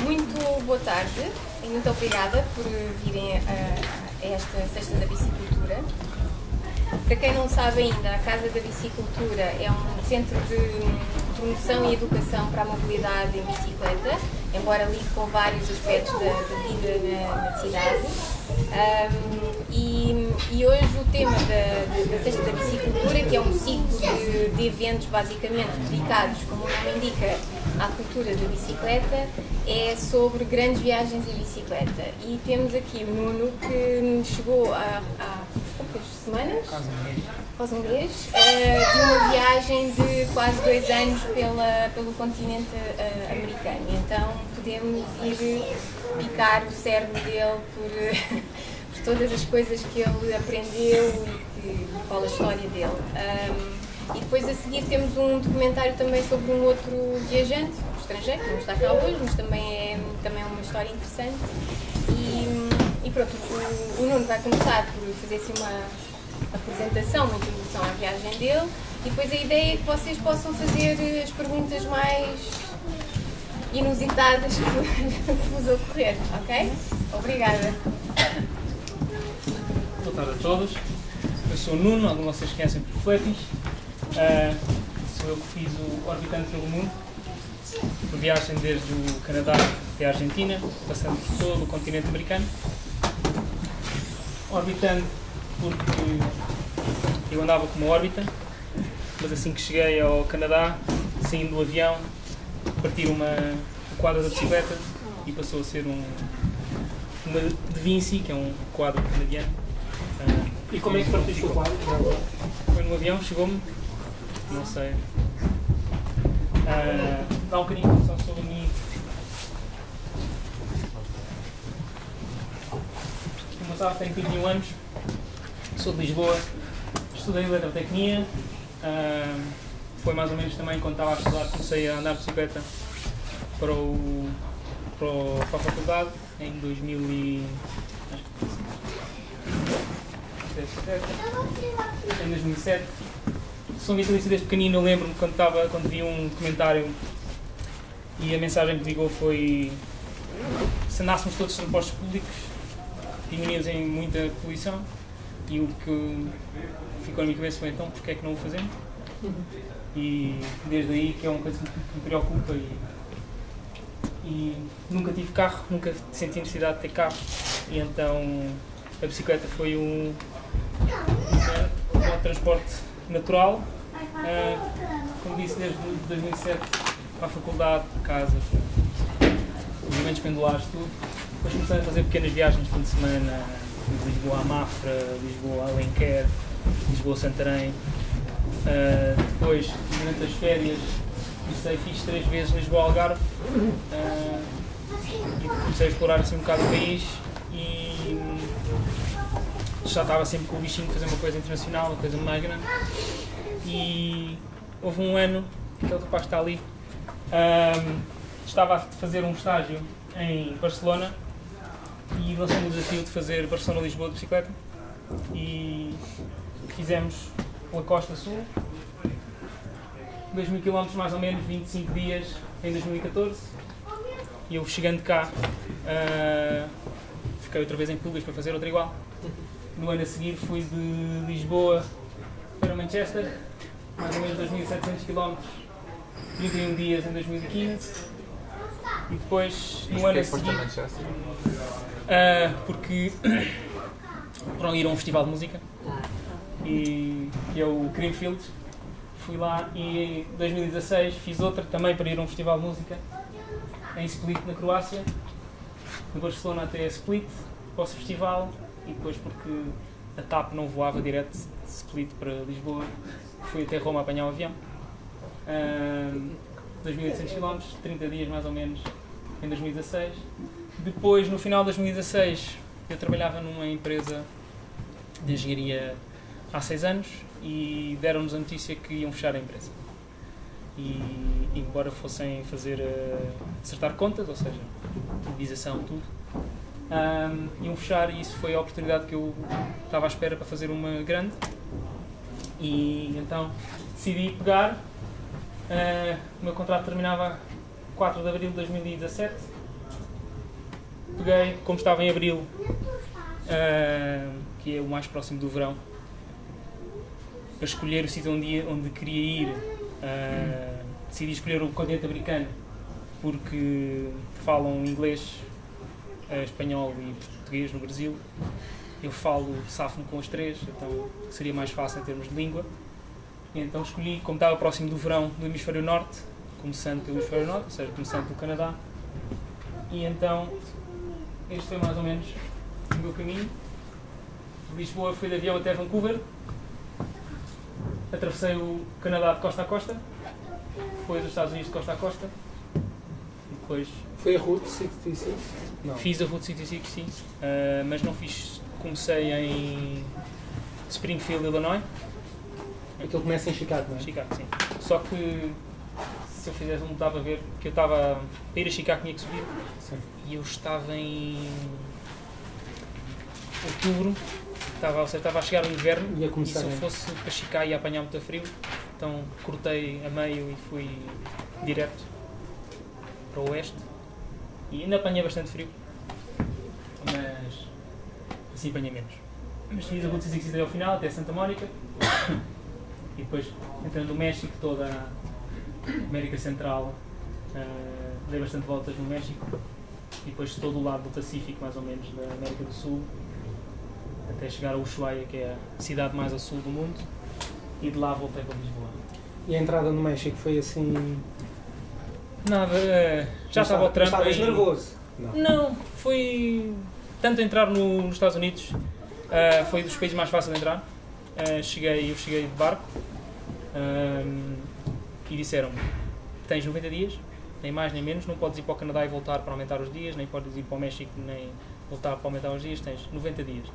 Muito boa tarde e muito obrigada por virem a esta Sexta da Bicicultura. Para quem não sabe ainda, a Casa da Bicicultura é um centro de promoção e educação para a mobilidade em bicicleta, embora lide com vários aspectos da vida na cidade. E hoje o tema da Sexta da Bicicultura, que é um ciclo de eventos basicamente dedicados, como o nome indica, à cultura da bicicleta, é sobre grandes viagens em bicicleta. E temos aqui o Nuno, que chegou há poucas semanas, quase um mês, de uma viagem de quase 2 anos pelo continente americano. Então podemos ir picar o cérebro dele por todas as coisas que ele aprendeu e qual a história dele. E depois a seguir temos um documentário também sobre um outro viajante, um estrangeiro, que não está cá hoje, mas também é uma história interessante. E pronto, o Nuno vai começar por fazer assim uma apresentação, uma introdução à viagem dele, e depois a ideia é que vocês possam fazer as perguntas mais inusitadas que vos ocorrer, ok? Obrigada. Boa tarde a todos. Eu sou o Nuno, alguns de vocês conhecem por Fletis. Sou eu que fiz o Orbitando pelo Mundo, por viagem desde o Canadá até a Argentina, passando por todo o continente americano. Orbitando porque eu andava com uma órbita, mas assim que cheguei ao Canadá, saindo do avião, partir uma quadra da bicicleta e passou a ser uma de Vinci, que é um quadro canadiano. E como é que partiste o quadro? Foi no avião, chegou-me, não sei. Dá um bocadinho de informação sobre mim. Como sabe, tenho 21 anos, sou de Lisboa, estudei eletrotecnia. Foi mais ou menos também quando estava a estudar, comecei a andar de bicicleta para a faculdade em 2007. Sou vitalício desde pequenino. Eu lembro-me quando vi um documentário e a mensagem que ligou foi: se andássemos todos nos transportes públicos, diminuímos em muita poluição. E o que ficou na minha cabeça foi: então, porque é que não o fazemos? E desde aí que é uma coisa que me preocupa. E nunca tive carro, nunca senti necessidade de ter carro, e então a bicicleta foi um transporte natural. Como disse, desde 2007, para a faculdade, casa, movimentos pendulares, tudo. Depois comecei a fazer pequenas viagens de fim de semana, de Lisboa a Mafra, Lisboa a Alenquer, Lisboa a Santarém. Depois, durante as férias, fiz 3 vezes Lisboa Algarve, e comecei a explorar assim um bocado o país, e já estava sempre com o bichinho de fazer uma coisa internacional, uma coisa mais grande. E houve um ano, aquele rapaz que está ali, estava a fazer um estágio em Barcelona e lançou-me o desafio de fazer Barcelona-Lisboa de bicicleta, e fizemos pela Costa Sul, 2.000 km mais ou menos, 25 dias em 2014, e eu chegando cá, fiquei outra vez em Públios para fazer outra igual. No ano a seguir fui de Lisboa para Manchester, mais ou menos 2.700 km, 31 dias em 2015, e depois no ano a seguir, porque para ir a um festival de música, que é o Creamfields. Fui lá e em 2016 fiz outra também para ir a um festival de música em Split, na Croácia, de Barcelona até Split, para o festival, e depois porque a TAP não voava direto de Split para Lisboa, fui até Roma a apanhar um avião. 2.800 km, 30 dias mais ou menos em 2016. Depois, no final de 2016, eu trabalhava numa empresa de engenharia há 6 anos, e deram-nos a notícia que iam fechar a empresa. E embora fossem acertar contas, ou seja, utilização, tudo, iam fechar, e isso foi a oportunidade que eu estava à espera para fazer uma grande. E então decidi pegar. O meu contrato terminava 4 de abril de 2017, peguei, como estava em abril, que é o mais próximo do verão, para escolher o sítio onde queria ir, decidi escolher o continente americano porque falam inglês, espanhol e português no Brasil. Eu safo-me com as três, então seria mais fácil em termos de língua. E então escolhi, como estava próximo do verão do hemisfério norte, começando pelo hemisfério norte, ou seja, começando pelo Canadá. E então este foi mais ou menos o meu caminho. De Lisboa fui de avião até Vancouver, atravessei o Canadá de costa a costa, depois os Estados Unidos de costa a costa, e depois... Foi a Route 66? Não. Fiz a Route 66, sim, mas não fiz... Comecei em Springfield, Illinois. Aquilo começa em Chicago, não é? Chicago, sim. Só que se eu fizesse não dava a ver, porque eu estava... Para ir a Chicago tinha que subir. Sim. E eu estava em outubro, estava a chegar o inverno, e se eu fosse para Chicago ia apanhar muito frio, então cortei a meio e fui direto para o oeste. E ainda apanhei bastante frio, mas assim apanhei menos. Mas fiz a Route 66 até ao final, até Santa Mónica, e depois entrando no México, toda a América Central, dei bastante voltas no México, e depois todo o lado do Pacífico, mais ou menos, da América do Sul, até chegar a Ushuaia, que é a cidade mais a sul do mundo, e de lá voltei para Lisboa. E a entrada no México foi assim... Nada, já estava o Trump. Estavas nervoso? Não, foi... Tanto entrar nos Estados Unidos, foi dos países mais fáceis de entrar. Eu cheguei de barco, e disseram-me: tens 90 dias, nem mais nem menos, não podes ir para o Canadá e voltar para aumentar os dias, nem podes ir para o México nem voltar para aumentar os dias, tens 90 dias.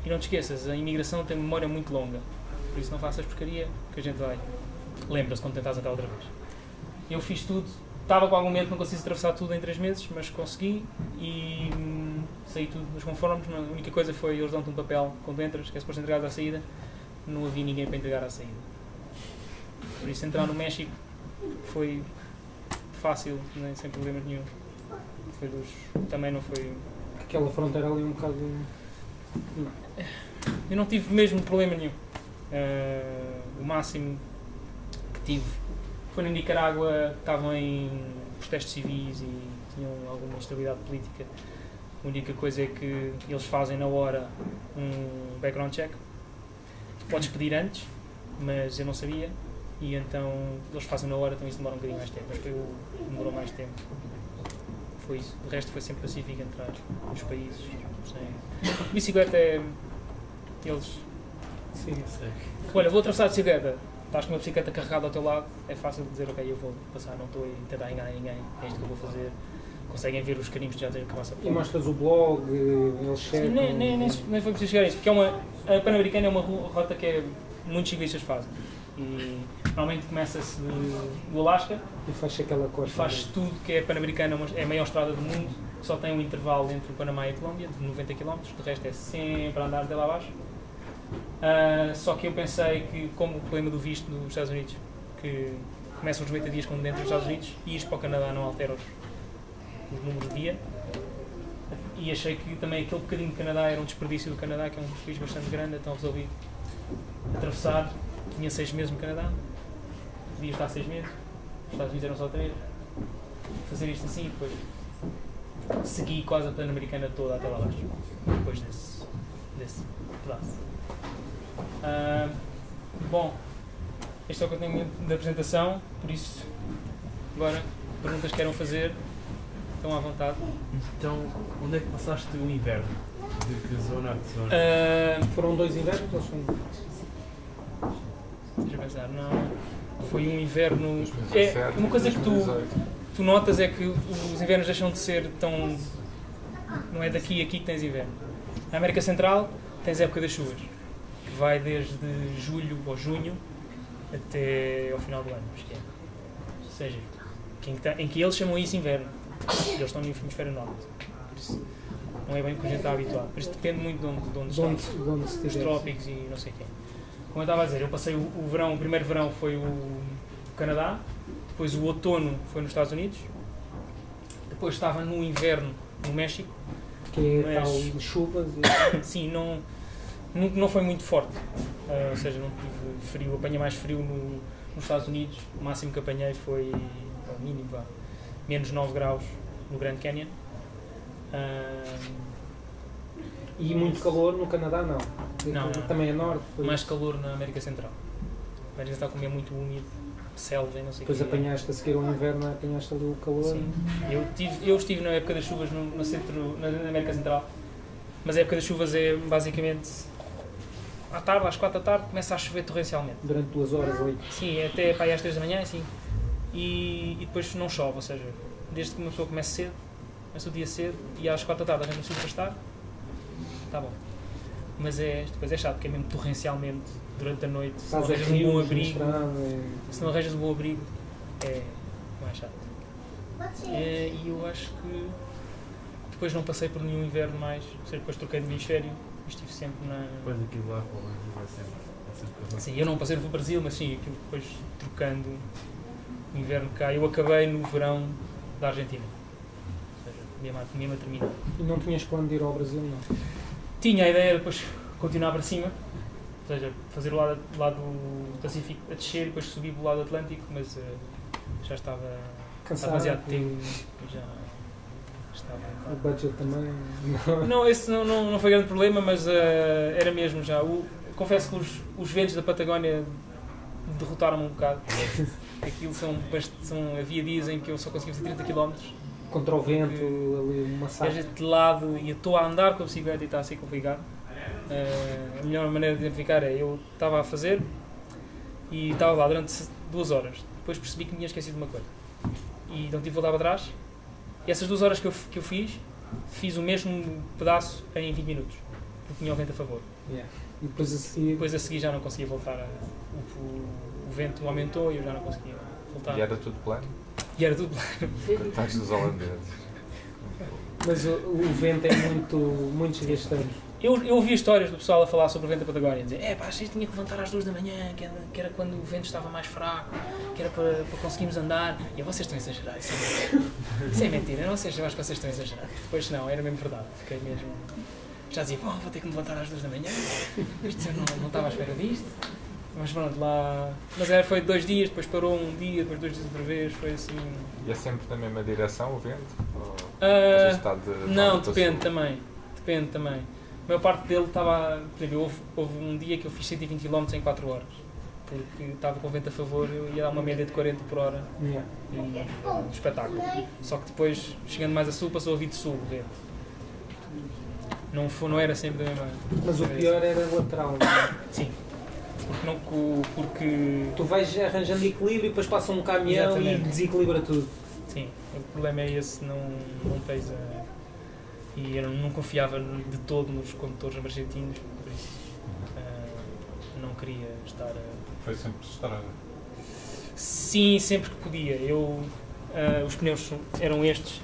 E não te esqueças, a imigração tem memória muito longa, por isso não faças porcaria, que a gente vai. Lembra-se quando tentas entrar outra vez. Eu fiz tudo, estava com algum medo que não conseguisse atravessar tudo em 3 meses, mas consegui e saí tudo nos conformes. A única coisa foi, eles dão-te um papel quando entras, que é suposto entregar à saída, não havia ninguém para entregar à saída. Por isso entrar no México foi fácil, nem sem problemas nenhum. Também não foi... Aquela fronteira ali um bocado... Eu não tive mesmo problema nenhum. O máximo que tive foi na Nicarágua, estavam em protestos civis e tinham alguma instabilidade política. A única coisa é que eles fazem na hora um background check. Podes pedir antes, mas eu não sabia, e então eles fazem na hora, então isso demora um bocadinho mais tempo, mas foi o que demorou mais tempo. Foi isso. O resto foi sempre pacífico entrar nos países. Bicicleta é... Eles... Sim, sei. Olha, vou atravessar a bicicleta. Estás com uma bicicleta carregada ao teu lado, é fácil de dizer: ok, eu vou passar, não estou a tentar enganar ninguém, é isto que eu vou fazer. Conseguem ver os carimbos que já tens que passar por. E mostras o blog, eles chegam... Nem foi preciso chegar a isso, porque a Pan-Americana é uma rota que muitos ciclistas fazem. E normalmente começa-se do Alasca e faz aquela costa. E faz tudo que é Pan-Americana, é a maior estrada do mundo, só tem um intervalo entre o Panamá e a Colômbia de 90 km, de resto é sempre a andar até lá abaixo. Só que eu pensei que, como o problema do visto nos Estados Unidos, que começam os 90 dias como dentro dos Estados Unidos, e isto para o Canadá não altera os números de dia, e achei que também aquele bocadinho de Canadá era um desperdício do Canadá, que é um país bastante grande, então resolvi atravessar. Tinha 6 meses no Canadá, podia estar 6 meses, os Estados Unidos eram só 3, fazer isto assim e depois segui quase a Pan-Americana toda até lá abaixo, depois desse pedaço. Bom, este é o que eu tenho da apresentação, por isso, agora, perguntas que queiram fazer, estão à vontade. Então, onde é que passaste o inverno? De que zona a que zona? Foram 2 invernos ou são? Deixa eu pensar, não. Foi um inverno. Uma coisa que tu notas é que os invernos deixam de ser tão. Não é daqui a aqui que tens inverno. Na América Central tens a época das chuvas, que vai desde julho ou junho até ao final do ano, acho que é. Ou seja, em que eles chamam isso inverno. Eles estão no hemisfério norte. Por isso, não é bem o que a gente está habituado. Por isso depende muito de onde está. Os trópicos e não sei o quê. Como eu estava a dizer, eu passei o verão, o primeiro verão foi o Canadá, depois o outono foi nos Estados Unidos, depois estava no inverno no México, Que é Mas- tal de chuvas e... Sim, não foi muito forte. Ou seja, não tive frio. Apanhei mais frio nos Estados Unidos. O máximo que apanhei foi, ao mínimo, vá, menos 9 graus no Grand Canyon. E muito calor no Canadá, não. Não. Também é norte. Depois, Mais calor na América Central. A América Central como é muito úmido, selva e não sei o depois quê. apanhaste a seguir ao inverno, apanhaste ali o calor. Sim. Eu estive na época das chuvas no centro, na América Central, mas a época das chuvas é basicamente à tarde, às 4 da tarde, começa a chover torrencialmente. Durante 2 horas ali. Sim, até para aí às 3 da manhã, assim. E depois não chove, ou seja, desde que uma pessoa começa cedo, começa o dia cedo e às 4 da tarde a gente não se afastar, está bom. Mas depois é chato, porque é mesmo torrencialmente durante a noite. Se não Faz arranjas um bom rios, abrigo, mostrando, se não arranjas um bom abrigo, é mais chato. E eu acho que depois não passei por nenhum inverno mais, ou seja, depois troquei de hemisfério e estive sempre na. Depois aquilo lá para o Brasil vai sempre calor. Sim, eu não passei no Brasil, mas sim, aquilo depois trocando o inverno cá. Eu acabei no verão da Argentina. Ou seja, mesmo a terminar. E não tinhas plano de ir ao Brasil, não? Tinha a ideia de depois continuar para cima, ou seja, fazer o lado do Pacífico a descer e depois subir para o lado Atlântico, mas já estava Cansado. demasiado tempo e já estava. O budget também. Não, esse não foi grande problema, mas era mesmo já. Confesso que os ventos da Patagónia derrotaram-me um bocado. Aquilo havia dias em que eu só conseguia fazer 30 km. Contra o vento, ali uma A saca. gente de lado e eu estou a andar com a bicicleta e está a ser complicado. A melhor maneira de identificar é eu estava a fazer e estava lá durante 2 horas. Depois percebi que me tinha esquecido de uma coisa. E então tive de voltar para trás. E essas 2 horas que eu fiz o mesmo pedaço em 20 minutos. Porque tinha o vento a favor. Yeah. E depois a seguir. Depois a seguir já não conseguia voltar. O vento aumentou e eu já não conseguia voltar. E era tudo plano? E era tudo plano. Coitados dos holandeses. Mas o vento é muito desgastante. Eu ouvi histórias do pessoal a falar sobre o vento da Patagónia, dizer, pá, achei que tinha que levantar às 2 da manhã, que era quando o vento estava mais fraco, que era para conseguirmos andar. E vocês estão a exagerar, isso é mentira, eu não sei, eu acho que vocês estão a exagerar. Depois não, era mesmo verdade, fiquei mesmo... Já dizia, vou ter que me levantar às 2 da manhã, isto eu não estava à espera disto. Mas pronto, lá... Mas foi 2 dias, depois parou um dia, depois 2 dias outra vez, foi assim... E é sempre na mesma direção o vento? Ou Ah, às vezes está de não, norte a depende sul? também. A maior parte dele estava... Por exemplo, houve um dia que eu fiz 120 km em 4 horas. Porque estava com o vento a favor, eu ia dar uma média de 40 por hora. Yeah. E foi um espetáculo. Só que depois, chegando mais a sul, passou a vir de sul o vento. Não era sempre da mesma... Mas o pior era lateral, não é? Sim. Porque... Tu vais arranjando equilíbrio e depois passa um caminhão Exatamente. e desequilibra tudo. Sim, o problema é esse, não tens a... E eu não confiava de todo nos condutores argentinos, por isso não queria estar a... Foi sempre estrada. Sim, sempre que podia. Os pneus eram estes,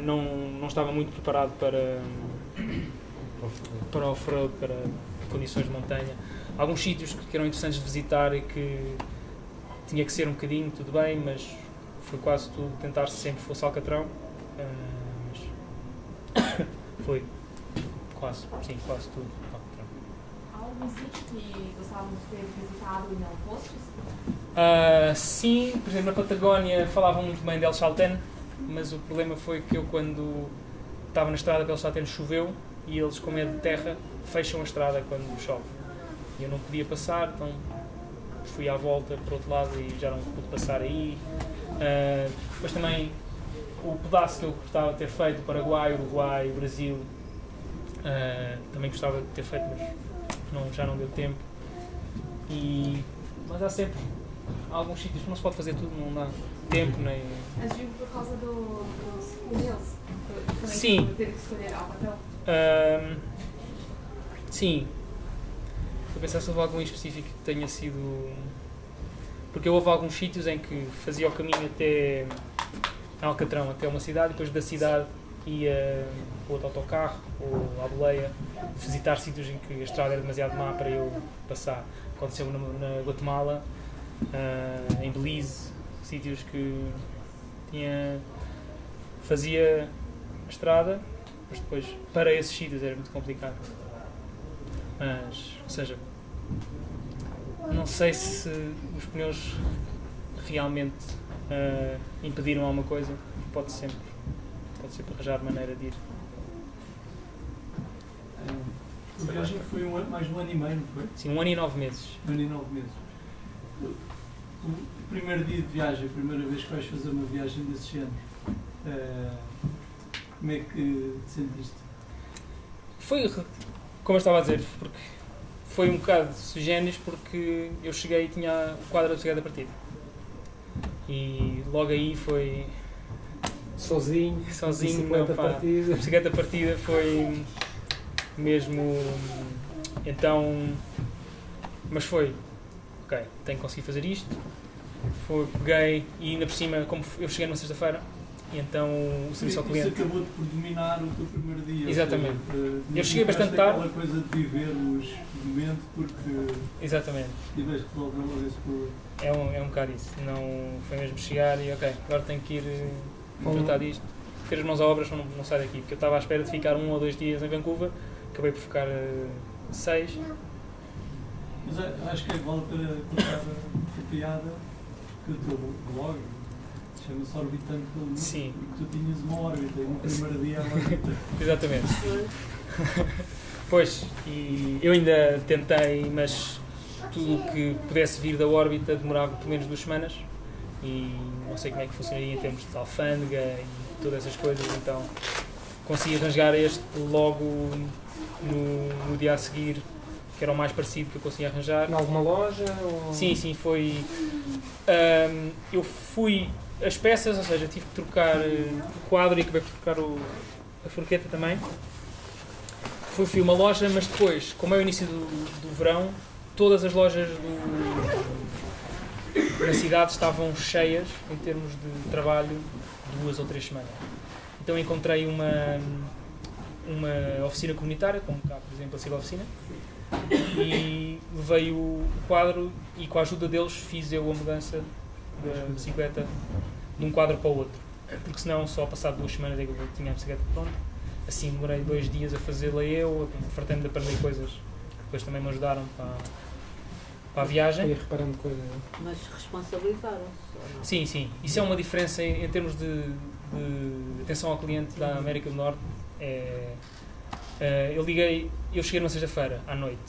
não estava muito preparado para off-road, para condições de montanha. Alguns sítios que eram interessantes de visitar e que tinha que ser um bocadinho, tudo bem, mas foi quase tudo, tentar sempre fosse Alcatrão, mas foi quase tudo Alcatrão. Há algum sítio que gostavam de ter visitado e não fostes? Sim, por exemplo, na Patagónia falavam muito bem de El Chaltén, mas o problema foi que eu, quando estava na estrada de El Chaltén, choveu e eles, como é de terra, fecham a estrada quando chove. E eu não podia passar, então fui à volta para o outro lado e já não pude passar aí. Depois também o pedaço que eu gostava de ter feito, Paraguai, Uruguai, Brasil, também gostava de ter feito, mas já não deu tempo. Mas há sempre alguns sítios que não se pode fazer tudo, não dá tempo nem... Mas digo por causa dos pneus. Também Sim. ter que escolher Alcatrão. Sim. Estou a pensar se houve algum em específico que tenha sido... Porque houve alguns sítios em que fazia o caminho até Alcatrão, até uma cidade, e depois da cidade ia com outro autocarro ou à boleia visitar sítios em que a estrada era demasiado má para eu passar. Aconteceu na Guatemala, em Belize, sítios que fazia a estrada mas depois para esses sítios era muito complicado. Mas, ou seja, não sei se os pneus realmente impediram alguma coisa, pode sempre arranjar maneira de ir. A viagem foi mais de um ano e meio, não foi? Sim, 1 ano e 9 meses. 1 ano e 9 meses. O primeiro dia de viagem, a primeira vez que vais fazer uma viagem desse género, como é que te sentiste? Foi, como eu estava a dizer, porque foi um bocado sui generis, porque eu cheguei e tinha o quadro da bicicleta partida. E logo aí foi... Sozinho, Bicicleta partida. A bicicleta partida foi mesmo... Então... Mas foi... Ok, tenho que conseguir fazer isto. Peguei e ainda por cima, como eu cheguei numa sexta-feira, e então o serviço ao cliente... Isso acabou por dominar o teu primeiro dia. Exatamente. Seja, eu cheguei bastante tarde. Aquela coisa de viver os momentos porque... Exatamente. Tiveste que resolver logo esse problema. É um bocado isso. Não foi mesmo chegar e ok, agora tenho que ir tratar disto. Ter as mãos à obras, não sair daqui. Porque eu estava à espera de ficar 1 ou 2 dias em Vancouver, acabei por ficar 6. Mas acho que vale a pena contar a piada que o teu blog chama-se Orbitando pelo Mundo. Sim. Porque tu tinhas uma órbita e no primeiro dia a órbita. Exatamente. Pois, e eu ainda tentei, mas tudo o que pudesse vir da órbita demorava pelo menos 2 semanas e não sei como é que funcionaria em termos de alfândega e todas essas coisas, então consegui arranjar este logo no dia a seguir, que era o mais parecido que eu conseguia arranjar. Em alguma loja? Ou... Sim, foi... eu fui... As peças, ou seja, tive que trocar o quadro e acabei por trocar a forqueta também. Fui uma loja, mas depois, como é o início do verão, todas as lojas na cidade estavam cheias em termos de trabalho 2 ou 3 semanas. Então encontrei uma oficina comunitária, como cá, por exemplo, a Silva Oficina, e levei o quadro e com a ajuda deles fiz eu a mudança da bicicleta de um quadro para o outro. Porque senão, só passado 2 semanas é que eu tinha a bicicleta pronta. Assim, demorei 2 dias a fazê-la eu, fartei-me de aprender coisas que depois também me ajudaram para a viagem. E reparando coisas. Mas responsabilizaram-se? Sim. Isso é uma diferença em termos de atenção ao cliente da América do Norte. Eu cheguei numa sexta-feira à noite,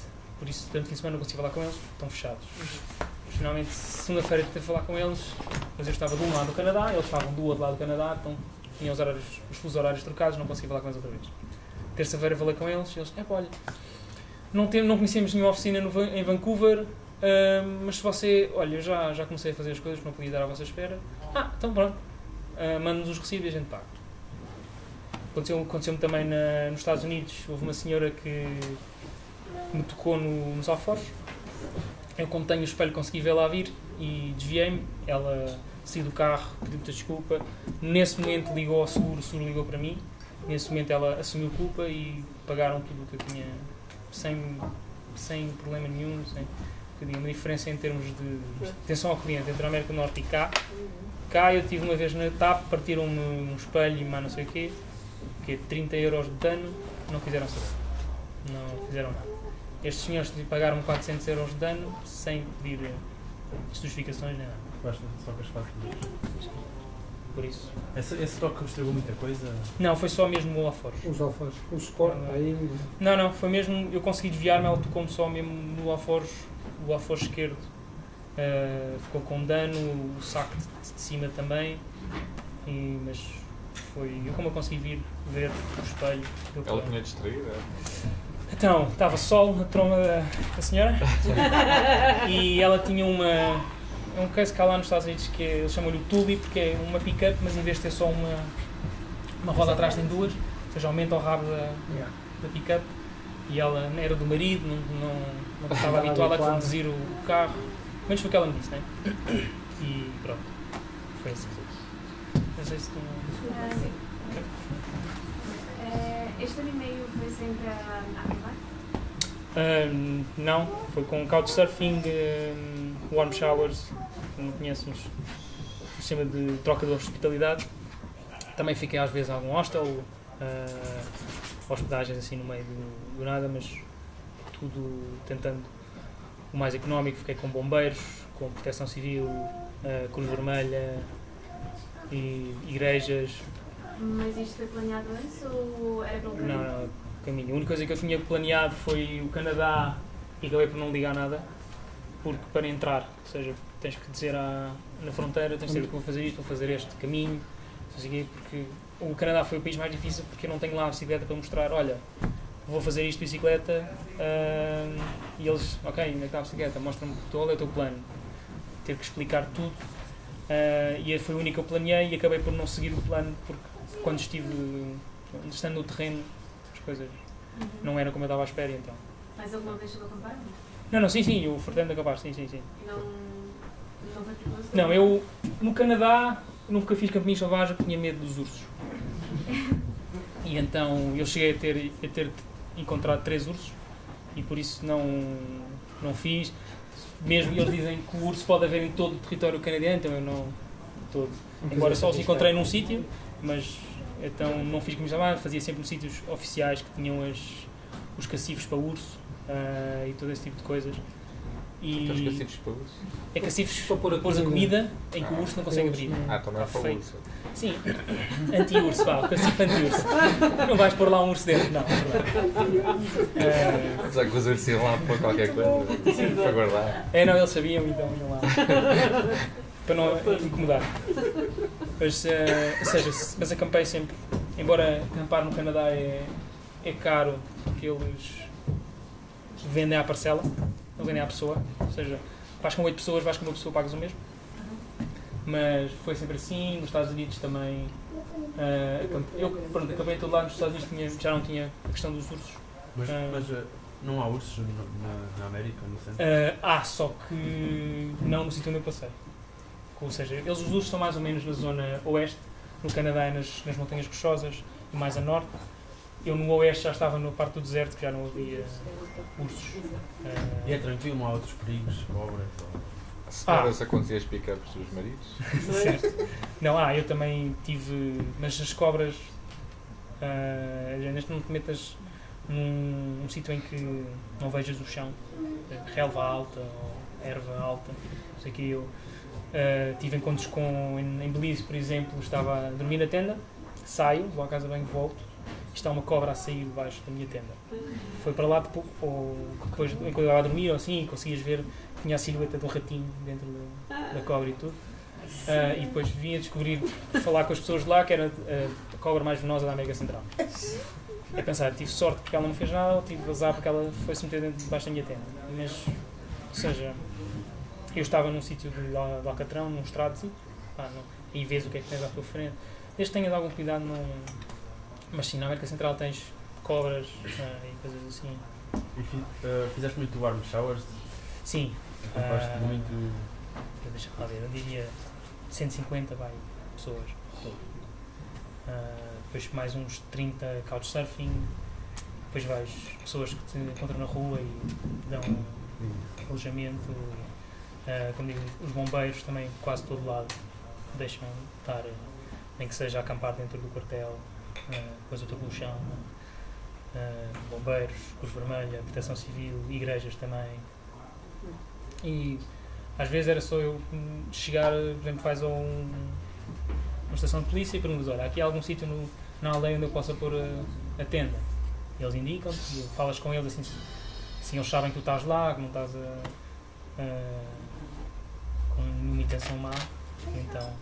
por isso durante o fim de semana não consegui falar com eles, estão fechados. Finalmente, segunda-feira tentei falar com eles, mas eu estava de um lado do Canadá, eles estavam do outro lado do Canadá, então tinham os fusos horários trocados, não consegui falar com eles outra vez. Terça-feira falei com eles e eles, olha, não conhecemos nenhuma oficina em Vancouver, mas se você, olha, eu já comecei a fazer as coisas, não podia dar à vossa espera. Então pronto, mando-nos os recibos e a gente paga. Aconteceu-me também nos Estados Unidos, houve uma senhora que me tocou nos alforjes. Eu, como tenho o espelho, consegui vê-la a vir e desviei-me. Ela saiu do carro, pediu-me desculpa. Nesse momento ligou ao seguro, o seguro ligou para mim. Nesse momento ela assumiu culpa e pagaram tudo o que eu tinha sem problema nenhum. Uma diferença em termos de atenção ao cliente entre a América do Norte e cá. Cá eu tive uma vez na TAP, partiram-me um espelho e mais não sei o quê, que é 30 € de dano, não quiseram saber. Não fizeram nada. Estes senhores pagaram 400 € de dano sem pedir justificações nem nada. Basta só que as faturas. Por isso. Esse toque estragou muita coisa? Não, foi só mesmo o alforje. Os alforjes. O suporte aí. Não, foi mesmo. Eu consegui desviar-me, ela tocou-me só mesmo no alforje, o alforje esquerdo. Ficou com dano, o saco de cima também. Mas foi. Eu, como eu consegui ver o espelho. Ela tinha distraído? Então, estava sol na tromba da senhora e ela tinha um case cá lá nos Estados Unidos que eles chamam-lhe o Tully, porque é uma pick-up, mas em vez de ter só uma roda atrás tem 2, ou seja, aumenta o rabo da pick-up, e ela era do marido, não estava habituada a conduzir o carro, menos foi o que ela me disse, né? E pronto, foi assim. Não sei se tu... Este ano e meio foi sempre a não, foi com Couchsurfing, Warm Showers, não conheces, um sistema de troca de hospitalidade. Também fiquei às vezes em algum hostel, hospedagens assim no meio do nada, mas tudo tentando o mais económico. Fiquei com bombeiros, com proteção civil, Cruz Vermelha e igrejas. Mas isto foi planeado antes ou era pelo caminho? Não, caminho. A única coisa que eu tinha planeado foi o Canadá e acabei por não ligar nada, porque para entrar, ou seja, tens que dizer na fronteira, tens que dizer que vou fazer isto, vou fazer este caminho, porque o Canadá foi o país mais difícil porque eu não tenho lá a bicicleta para mostrar, olha, vou fazer isto de bicicleta, e eles, ok, onde é que está a bicicleta? Mostra-me todo, é o teu plano. Ter que explicar tudo, e foi o único que eu planeei e acabei por não seguir o plano, porque quando estando no terreno, as coisas não eram como eu estava à espera, então. Mas alguma vez chegou a acampar? Não, sim, o Fernando acabar, sim. Não foi perigoso? Não, eu no Canadá nunca fiz campismo selvagem porque tinha medo dos ursos. E então eu cheguei a ter encontrado 3 ursos e por isso não fiz. Mesmo eles dizem que o urso pode haver em todo o território canadiano, então eu não todo. Embora só os encontrei num sítio, mas então não fiz campismo selvagem, fazia sempre nos sítios oficiais que tinham os cacifes para urso e todo esse tipo de coisas. Então os cacifes para urso? É cacifes para pôr a comida em que o urso não consegue abrir. Também é para o urso. Sim, anti-urso, o cacife anti-urso. Não vais pôr lá um urso dentro, não. Já que os ursos iam lá para qualquer coisa, para guardar. Não, eles sabiam, então iam lá. Para não incomodar. Mas, ou seja, mas acampei sempre. Embora acampar no Canadá é caro, porque eles vendem à parcela, não vendem à pessoa. Ou seja, vais com 8 pessoas, vais com uma pessoa, pagas o mesmo. Mas foi sempre assim. Nos Estados Unidos também. Eu acampei todo lado. Nos Estados Unidos já não tinha a questão dos ursos. Mas não há ursos na América, no centro? Só que não no sítio onde eu passei. Ou seja, os ursos estão mais ou menos na zona oeste, no Canadá é nas montanhas rochosas e mais a norte. Eu no oeste já estava na parte do deserto, que já não havia ursos. E é tranquilo, não há outros perigos, cobras? Senhoras, acontecia as pick-ups dos maridos? Certo. Não, eu também tive, mas as cobras, neste não te metas num sítio em que não vejas o chão, relva alta ou erva alta, não sei o que eu. Tive encontros em Belize, por exemplo, estava a dormir na tenda, saio, vou à casa de banho, volto, e está uma cobra a sair debaixo da minha tenda. Foi para lá depois, enquanto eu estava a dormir, ou assim, conseguias ver, tinha a silhueta de um ratinho dentro da cobra e tudo. E depois vim a descobrir, falar com as pessoas de lá, que era a cobra mais venenosa da América Central. A pensar, tive sorte porque ela não me fez nada, ou tive azar porque ela foi-se meter debaixo da minha tenda. Mas, ou seja, eu estava num sítio de Alcatrão, num estrado, e vês o que é que tens à tua frente. Desde que tenhas algum cuidado, não. Mas sim, na América Central tens cobras e coisas assim. E fizeste muito warm showers? Sim. Acampaste muito? Deixa lá ver, eu diria 150 pessoas. Depois mais uns 30 couchsurfing. Depois vais pessoas que te encontram na rua e dão alojamento. Como digo, os bombeiros também, quase todo lado, deixam estar, nem que seja a acampar dentro do quartel, depois outro no chão, bombeiros, Cruz Vermelha, proteção civil, igrejas também. E às vezes era só eu chegar, por exemplo, vais a uma estação de polícia e perguntas, olha, aqui há algum sítio na aldeia onde eu possa pôr a tenda? E eles indicam-te, e falas com eles assim eles sabem que tu estás lá, que não estás com nenhuma intenção má, então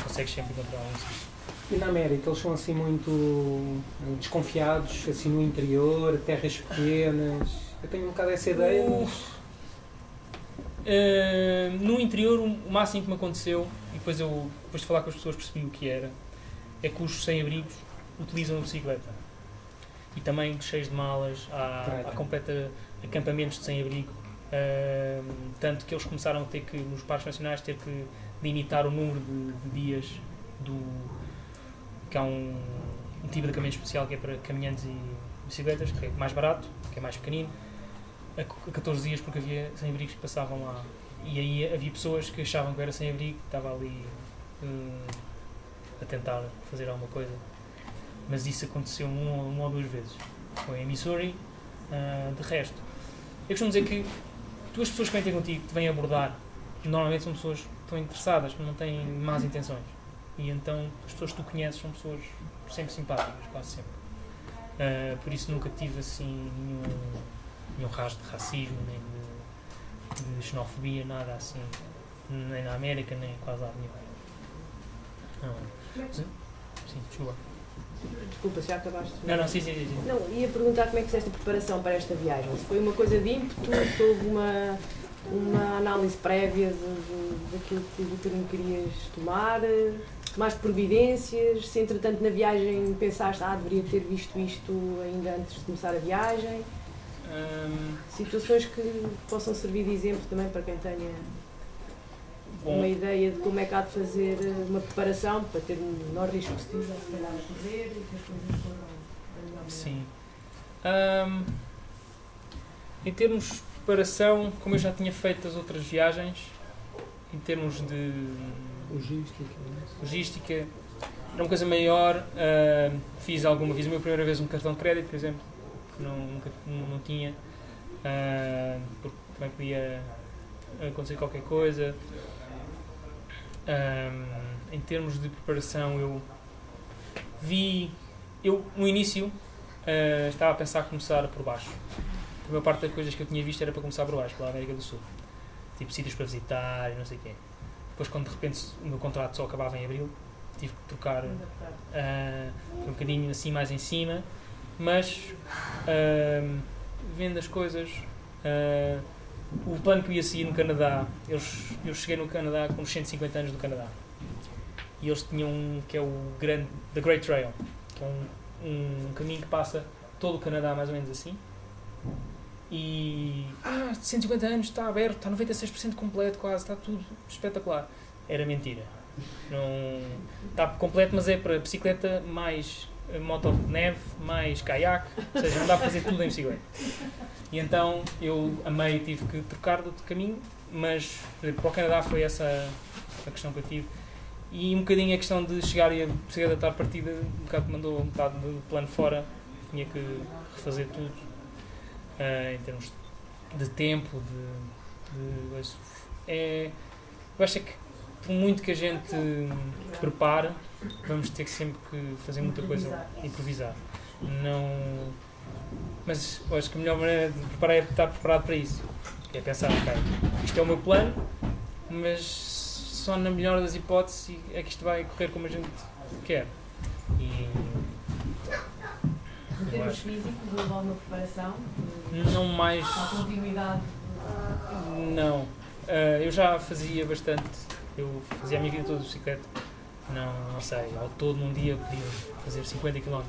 consegues sempre encontrar um sítio. E na América eles são assim muito desconfiados, assim no interior, terras pequenas. Eu tenho um bocado essa ideia, mas... No interior o máximo que me aconteceu, e depois de falar com as pessoas percebi o que era, é que os sem-abrigos utilizam a bicicleta. E também cheios de malas, há completa acampamentos de sem-abrigo, tanto que eles começaram a ter que, nos parques nacionais, ter que limitar o número de dias que há um tipo de acampamento especial que é para caminhantes e bicicletas, que é mais barato, que é mais pequenino, a 14 dias, porque havia sem-abrigos que passavam lá. E aí havia pessoas que achavam que eu era sem-abrigo, que estava ali a tentar fazer alguma coisa. mas isso aconteceu uma ou duas vezes. Foi em Missouri, de resto. Eu costumo dizer que as pessoas que vêm ter contigo, que te vêm abordar, normalmente são pessoas que estão interessadas, que não têm más intenções. E então as pessoas que tu conheces são pessoas sempre simpáticas, quase sempre. Por isso nunca tive assim nenhum rastro de racismo, nem de xenofobia, nada assim, nem na América, nem quase lá nenhum. Sim, desculpa. Desculpa, já acabaste? Não, sim. Não, ia perguntar como é que fizeste a preparação para esta viagem. Se foi uma coisa de ímpeto, se houve uma análise prévia daquilo do caminho que querias tomar, mais providências, se entretanto na viagem pensaste, deveria ter visto isto ainda antes de começar a viagem. Situações que possam servir de exemplo também para quem tenha uma ideia de como é que há de fazer uma preparação para ter o menor risco possível, se calhar a correr e que as coisas foram da melhor maneira. Sim. Em termos de preparação, como eu já tinha feito as outras viagens, em termos de logística, era uma coisa maior. Fiz a minha primeira vez um cartão de crédito, por exemplo, que não tinha, porque também podia acontecer qualquer coisa. Em termos de preparação, eu no início estava a pensar começar por baixo. A maior parte das coisas que eu tinha visto era para começar por baixo, pela América do Sul, tipo sítios para visitar e não sei o quê. Depois, quando de repente o meu contrato só acabava em abril, tive que trocar um bocadinho assim mais em cima, mas vendo as coisas, o plano que eu ia seguir no Canadá, eu cheguei no Canadá com os 150 anos do Canadá, e eles tinham que é The Great Trail, que é um caminho que passa todo o Canadá mais ou menos assim, e 150 anos, está aberto, está 96% completo quase, está tudo espetacular. Era mentira, não está completo, mas é para bicicleta mais moto de neve, mais caiaque, ou seja, não dá para fazer tudo em bicicleta. E então eu amei, tive que trocar de outro caminho, mas para o Canadá foi essa a questão que eu tive. E um bocadinho a questão de chegar e a bicicleta estar partida, um bocado que mandou um bocado do plano fora, tinha que refazer tudo, em termos de tempo, eu acho que por muito que a gente prepare, vamos ter sempre que fazer muita coisa, improvisar. Mas eu acho que a melhor maneira de preparar é estar preparado para isso. É pensar, ok, isto é o meu plano, mas só na melhor das hipóteses é que isto vai correr como a gente quer. Em termos físicos, houve alguma preparação? Não mais... A continuidade? Não. Eu já fazia bastante. Eu fazia a minha vida toda de bicicleta. Não sei, ao todo num dia eu podia fazer 50 km.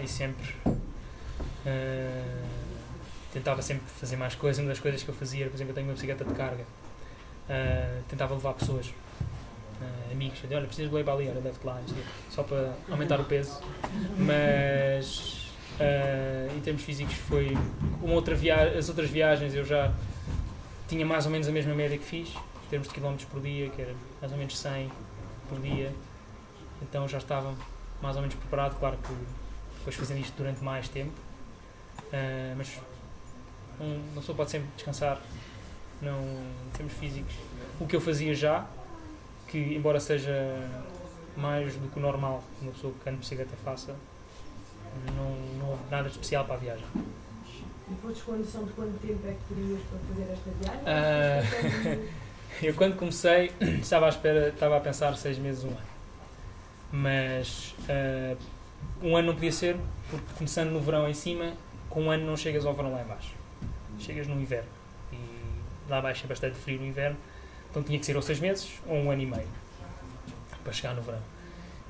E sempre tentava sempre fazer mais coisas. Uma das coisas que eu fazia, por exemplo, eu tenho uma bicicleta de carga. Tentava levar pessoas, amigos, olha, precisas de levar ali, olha, leve-te lá, só para aumentar o peso. Mas em termos físicos foi as outras viagens eu já tinha mais ou menos a mesma média que fiz, em termos de quilómetros por dia, que era mais ou menos 100 por dia, então já estava mais ou menos preparado. Claro que depois fazendo isto durante mais tempo, mas uma pessoa pode sempre descansar. Não, em termos físicos, o que eu fazia já, que embora seja mais do que o normal uma pessoa que anda de bicicleta faça, não houve nada de especial para a viagem. E foste com a noção de quanto tempo é que terias para fazer esta viagem? Eu quando comecei estava a pensar 6 meses, 1 ano. Mas um ano não podia ser, porque começando no verão em cima, com 1 ano não chegas ao verão lá em baixo. Chegas no inverno. E lá abaixo é bastante frio no inverno, então tinha que ser ou 6 meses ou 1 ano e meio para chegar no verão.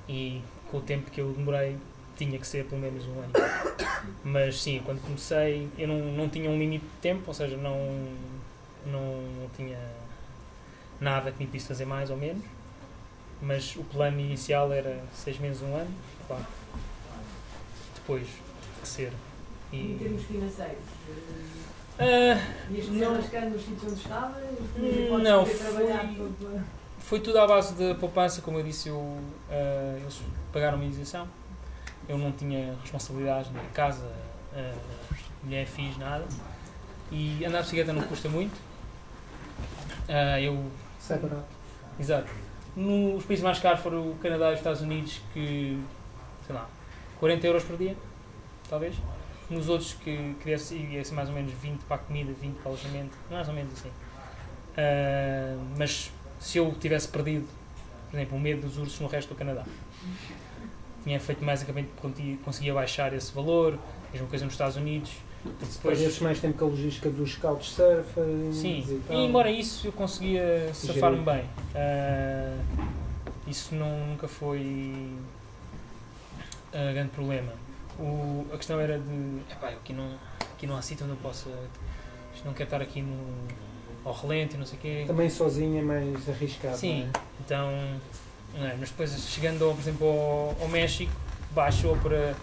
E com o tempo que eu demorei, tinha que ser pelo menos 1 ano e meio. Mas sim, quando comecei, eu não tinha um limite de tempo, ou seja, não tinha nada que me impedisse fazer mais ou menos, mas o plano inicial era 6 meses, 1 ano, claro. Depois que ser. Em termos financeiros? Ias-te não, rascando nos sítios onde estavas? Não, Foi tudo à base de poupança, como eu disse, eles pagaram a indenização, eu não tinha responsabilidades na casa, mulher, fiz nada, e andar de bicicleta não custa muito. Isso é barato. Exato. Os países mais caros foram o Canadá e os Estados Unidos, que, sei lá, 40 euros por dia, talvez. Nos outros que ia ser mais ou menos 20 para a comida, 20 para o alojamento, mais ou menos assim. Mas se eu tivesse perdido, por exemplo, o medo dos ursos no resto do Canadá, tinha feito mais acabamento porque conseguia baixar esse valor, mesma coisa nos Estados Unidos. Depois desses mais tempo que a logística dos couchsurfers. Sim, e embora isso eu conseguia safar-me bem. Isso nunca foi grande problema. A questão era de, aqui não há sítio onde eu possa, não quero estar aqui ao relento e não sei o quê. Também sozinho é mais arriscado. Sim, não é? então, mas depois chegando, por exemplo, ao México, baixou para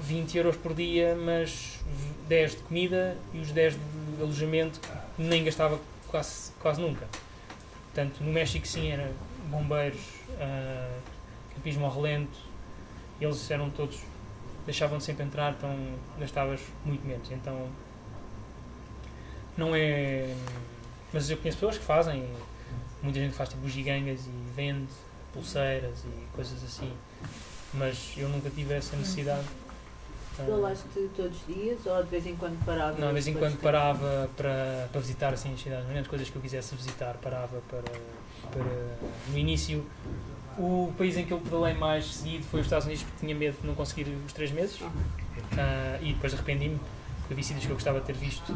20 euros por dia, mas 10 de comida e os 10 de alojamento nem gastava quase nunca. Portanto, no México sim, era bombeiros, campismo ao relento, eles eram todos, deixavam-te sempre entrar, então gastavas muito menos. Então, não é... Mas eu conheço pessoas que fazem, muita gente faz tipo gigangas e vende pulseiras e coisas assim, mas eu nunca tive essa necessidade. Pedalaste todos os dias ou de vez em quando parava? Não, de vez em quando parava para visitar assim as cidades, as coisas que eu quisesse visitar, parava para... No início, o país em que eu pedalei mais seguido foi os Estados Unidos, porque tinha medo de não conseguir os 3 meses, e depois arrependi-me, porque havia sítios que eu gostava de ter visto,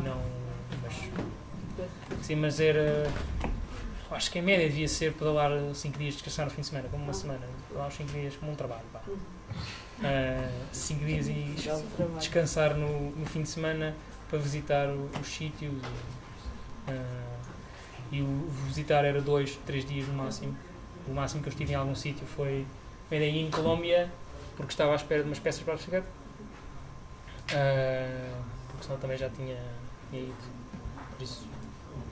mas era... Acho que a média devia ser pedalar 5 dias, descansar no fim de semana, como uma semana, pedalar os 5 dias como um trabalho. 5 dias e descansar no fim de semana para visitar os sítios. E o visitar era 2, 3 dias no máximo. O máximo que eu estive em algum sítio foi Medellín, Colômbia, porque estava à espera de umas peças para a bicicleta. Porque senão também já tinha ido. Por isso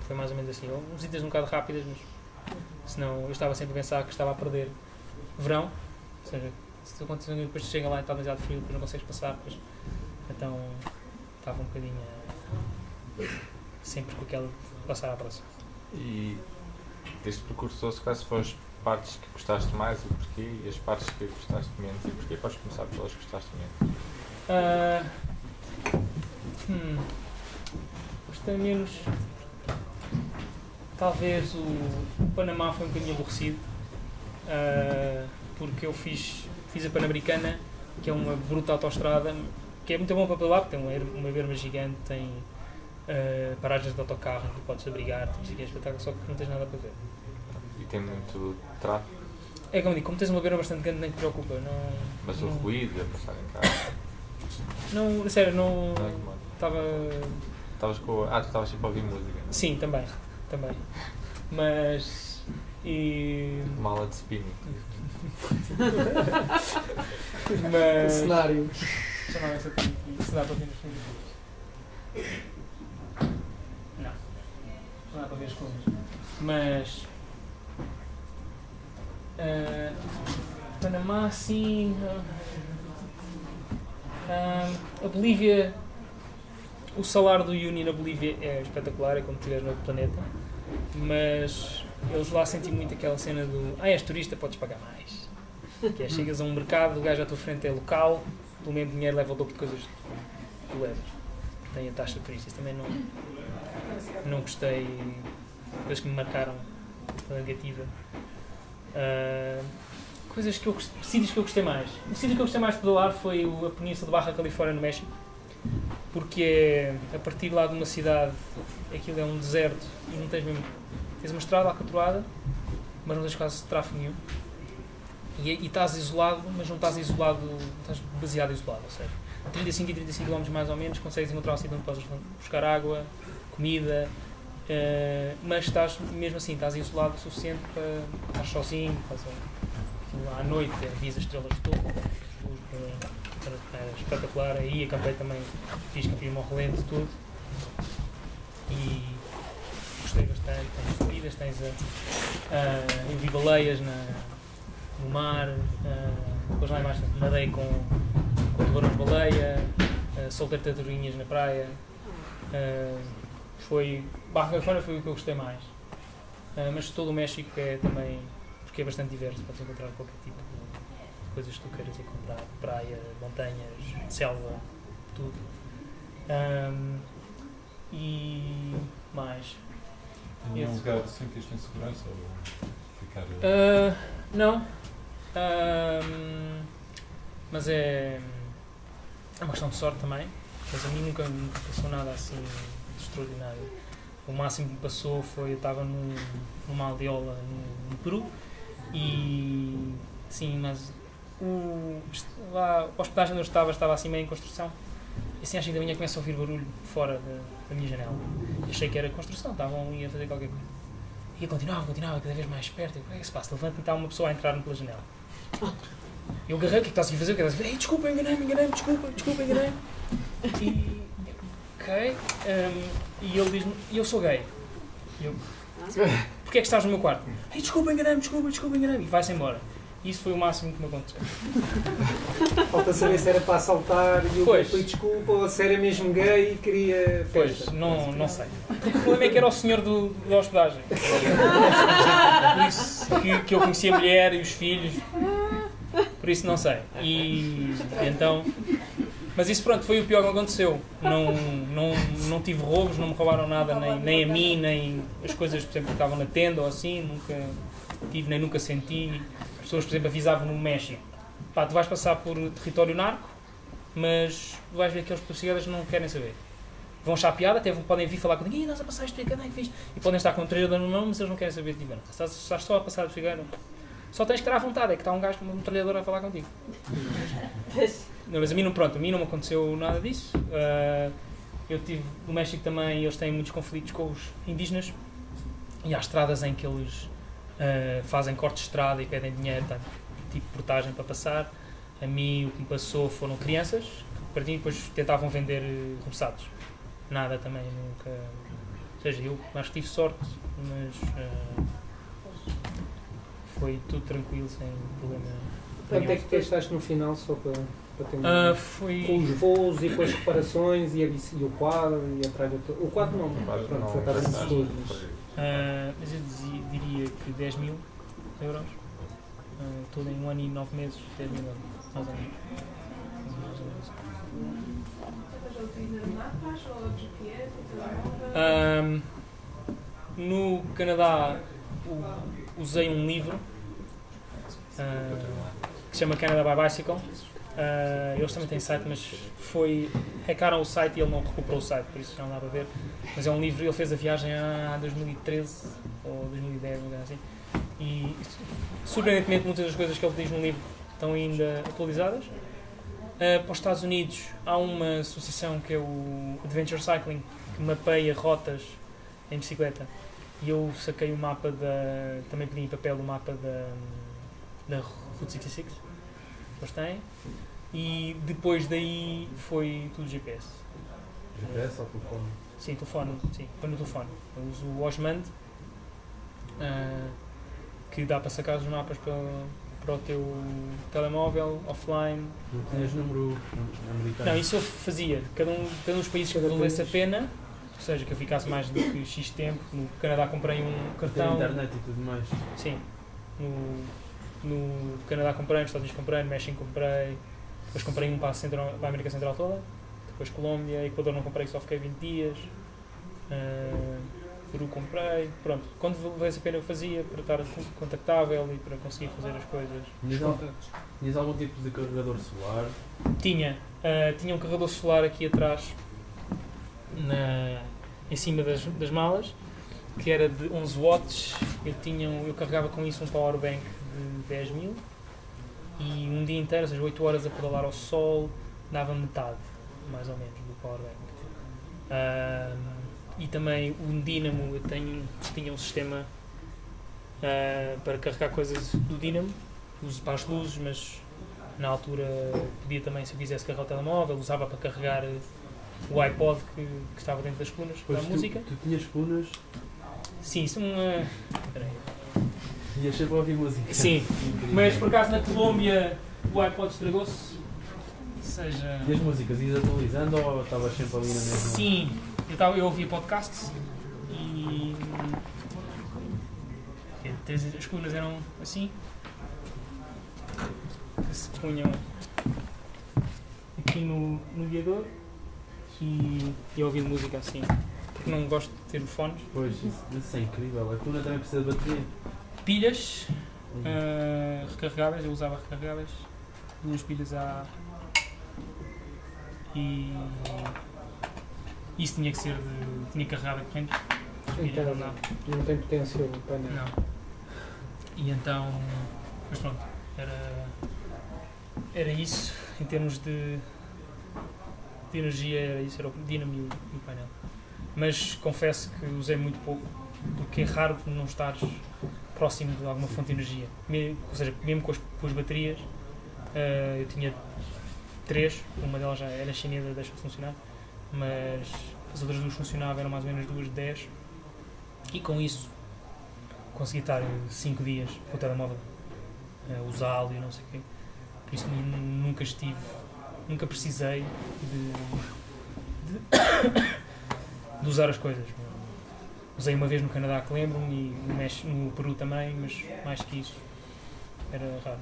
foi mais ou menos assim. Visitas um bocado rápidas, mas senão eu estava sempre a pensar que estava a perder verão. Ou seja, se acontecer, depois chega lá e está demasiado frio, depois não consegues passar. Depois, então estava um bocadinho sempre com aquela de passar à próxima. E deste percurso todo, quais foram as partes que gostaste mais, o porquê, e as partes que gostaste menos e porquê? Podes começar pelas que gostaste menos. Gostei menos. Talvez o Panamá foi um bocadinho aborrecido, porque eu fiz a Pan-Americana, que é uma bruta autoestrada, que é muito bom para pedalar, porque tem uma berma gigante, tem paragens de autocarro que podes abrigar, é espetáculo, só que não tens nada para ver. E tem muito tráfego? É como digo, como tens uma berma bastante grande, nem te preocupa. Não, mas o ruído, a passar em casa? Não, sério, não... Estava... Estavas com... tu estavas sempre a ouvir música? Não? Sim, também. Mas... Mala de spinning. Mas... O cenário. Chamava essa aqui. O cenário para ver os filmes. Não dá para ver as coisas. Mas... Panamá, sim. A Bolívia... O salário do Uni na Bolívia é espetacular, é como estiveres no outro planeta. Mas eles lá sentem muito aquela cena do és turista, podes pagar mais. Que é, chegas a um mercado, o gajo à tua frente é local, pelo mesmo dinheiro leva o dobro de coisas que tu levas. Tem a taxa de turistas. Também não gostei, coisas que me marcaram pela negativa. Sítios que eu gostei mais. O sítio que eu gostei mais de pedalar foi a Península de Baja Califórnia, no México. Porque é a partir lá de uma cidade, aquilo é um deserto e não tens mesmo. Tens uma estrada alcatroada, mas não tens quase tráfego nenhum. E estás isolado, mas não estás isolado, estás demasiado isolado. Ou seja, 35 e 35 km mais ou menos consegues encontrar um sítio onde podes buscar água, comida, mas estás mesmo assim, estás isolado o suficiente para estar sozinho. À noite vias as estrelas de topo, era espetacular. Aí acampei também, fiz campismo ao relento, tudo, e gostei bastante. Tens subidas, tens vi baleias no mar, depois lá embaixo nadei com tubarões-baleia, soltei tartaruguinhas na praia. Baja California foi o que eu gostei mais. Mas todo o México é também, porque é bastante diverso, podes encontrar qualquer tipo de coisas que tu queiras encontrar, praia, montanhas, selva, tudo. E mais. Em um lugar sentiste insegurança ou ficar... Não. Mas é uma questão de sorte também. Mas a mim nunca passou nada assim de extraordinário. O máximo que me passou foi, eu estava numa aldeola no Peru e sim, mas a hospedagem onde eu estava assim meio em construção. E assim às 5 da manhã começa a ouvir barulho fora da minha janela. E achei que era construção, estavam ali a fazer qualquer coisa. E eu continuava cada vez mais perto. O que é que se passa? Levanta-me e está uma pessoa a entrar pela janela. Eu agarrei, o que é que estás a fazer? Ei, desculpa, enganei-me, desculpa, enganei-me. E, ok. E ele diz-me, eu sou gay. E eu, porquê é que estás no meu quarto? Ei, desculpa, enganei-me. E vai-se embora. Isso foi o máximo que me aconteceu. Falta saber se era para assaltar e o gay foi desculpa ou se era mesmo gay e queria festa. Pois, não sei. O problema é que era o senhor da hospedagem. Por isso que eu conhecia a mulher e os filhos. Por isso não sei. E então... Mas isso pronto, foi o pior que me aconteceu. Não tive roubos, não me roubaram nada, nem a mim, nem as coisas, por exemplo, que estavam na tenda ou assim. Nunca tive, nem nunca senti. As pessoas, por exemplo, avisavam no México. Pá, tu vais passar por território narco, mas tu vais ver que aqueles policiais não querem saber. Vão achar piada, até podem vir falar contigo, estás a passar isto, cadê é que viste? E podem estar com um trailer na mão, mas eles não querem saber de ti. Estás só a passar de cigarro. Só tens que estar à vontade, é que está um gajo com uma metralhadora a falar contigo. Não, mas a mim não me aconteceu nada disso. Eu tive no México também, eles têm muitos conflitos com os indígenas e há estradas em que eles fazem cortes de estrada e pedem dinheiro, tipo portagem para passar. A mim o que me passou foram crianças que partiam e depois tentavam vender roçados. Nada também, nunca. Ou seja, eu acho que tive sorte, mas foi tudo tranquilo, sem problema. Quanto é que gastaste no final, só para ter foi... com os voos e com as reparações e o quadro e a praia toda? O quadro não, pronto, foi estar a tudo. Mas eu diria que 10 mil euros. Tudo em 1 ano e 9 meses, 10 mil euros. Mais ou menos. No Canadá usei um livro que se chama Canada by Bicycle. Eles também têm site, mas hackaram o site e ele não recuperou o site, por isso já não dá para ver. Mas é um livro, ele fez a viagem há 2013 ou 2010, assim. E surpreendentemente muitas das coisas que ele diz no livro estão ainda atualizadas. Para os Estados Unidos há uma associação que é o Adventure Cycling, que mapeia rotas em bicicleta. E eu saquei o mapa também pedi em papel o mapa da Route 66, eles têm. E depois daí foi tudo GPS. GPS ou telefone? Sim, telefone, sim, foi no telefone. Eu uso o Osmand, que dá para sacar os mapas para o teu telemóvel, offline. Não tinhas número americano? Não, isso eu fazia. Cada um dos países que valesse a pena, ou seja, que eu ficasse mais do que X tempo. No Canadá comprei um cartão. Tem internet e tudo mais? Sim. No Canadá comprei, nos Estados Unidos comprei, no México comprei. Depois comprei um para a América Central toda. Depois Colômbia, Equador não comprei, só fiquei 20 dias. Peru comprei. Pronto, quando valesse a pena eu fazia para estar contactável e para conseguir fazer as coisas. Tinhas algum tipo de carregador solar? Tinha um carregador solar aqui atrás, em cima das malas, que era de 11 watts. Eu carregava com isso um powerbank de 10 mil e um dia inteiro, ou seja, 8 horas a pedalar ao sol, dava metade, mais ou menos, do powerbank. E também um dínamo, eu tinha um sistema para carregar coisas do dínamo, uso para as luzes, mas na altura podia também, se eu quisesse carregar o telemóvel, usava para carregar o iPod que estava dentro das colunas para a música. Tu tinhas colunas? Sim, isso é uma... Espera aí. Ias sempre a ouvir música. Sim, mas por acaso na Colômbia o iPod estragou-se. Ou seja... E as músicas, ias atualizando ou estavas sempre ali na mesma? Sim, eu ouvia podcasts e as colunas eram assim, que se punham aqui no guiador e eu ouvia música assim, porque não gosto de ter fones. Pois, isso é incrível. A coluna também precisa de bateria. Pilhas recarregáveis, eu usava recarregáveis, 2 pilhas e isso tinha que ser tinha que carregar a corrente. Então, não tem potência o painel. Não. E então, mas pronto, era isso em termos de energia, era isso, era o dínamo e o painel. Mas confesso que usei muito pouco, porque é raro não estares próximo de alguma fonte de energia. Ou seja, mesmo com as baterias, eu tinha 3, uma delas já era chinesa, deixou de funcionar, mas as outras 2 funcionavam, eram mais ou menos 2 de 10, e com isso consegui estar 5 dias com o telemóvel, usá-lo e não sei o quê. Por isso nunca precisei de usar as coisas. Usei uma vez no Canadá, que lembro-me, e no Peru também, mas mais que isso era raro.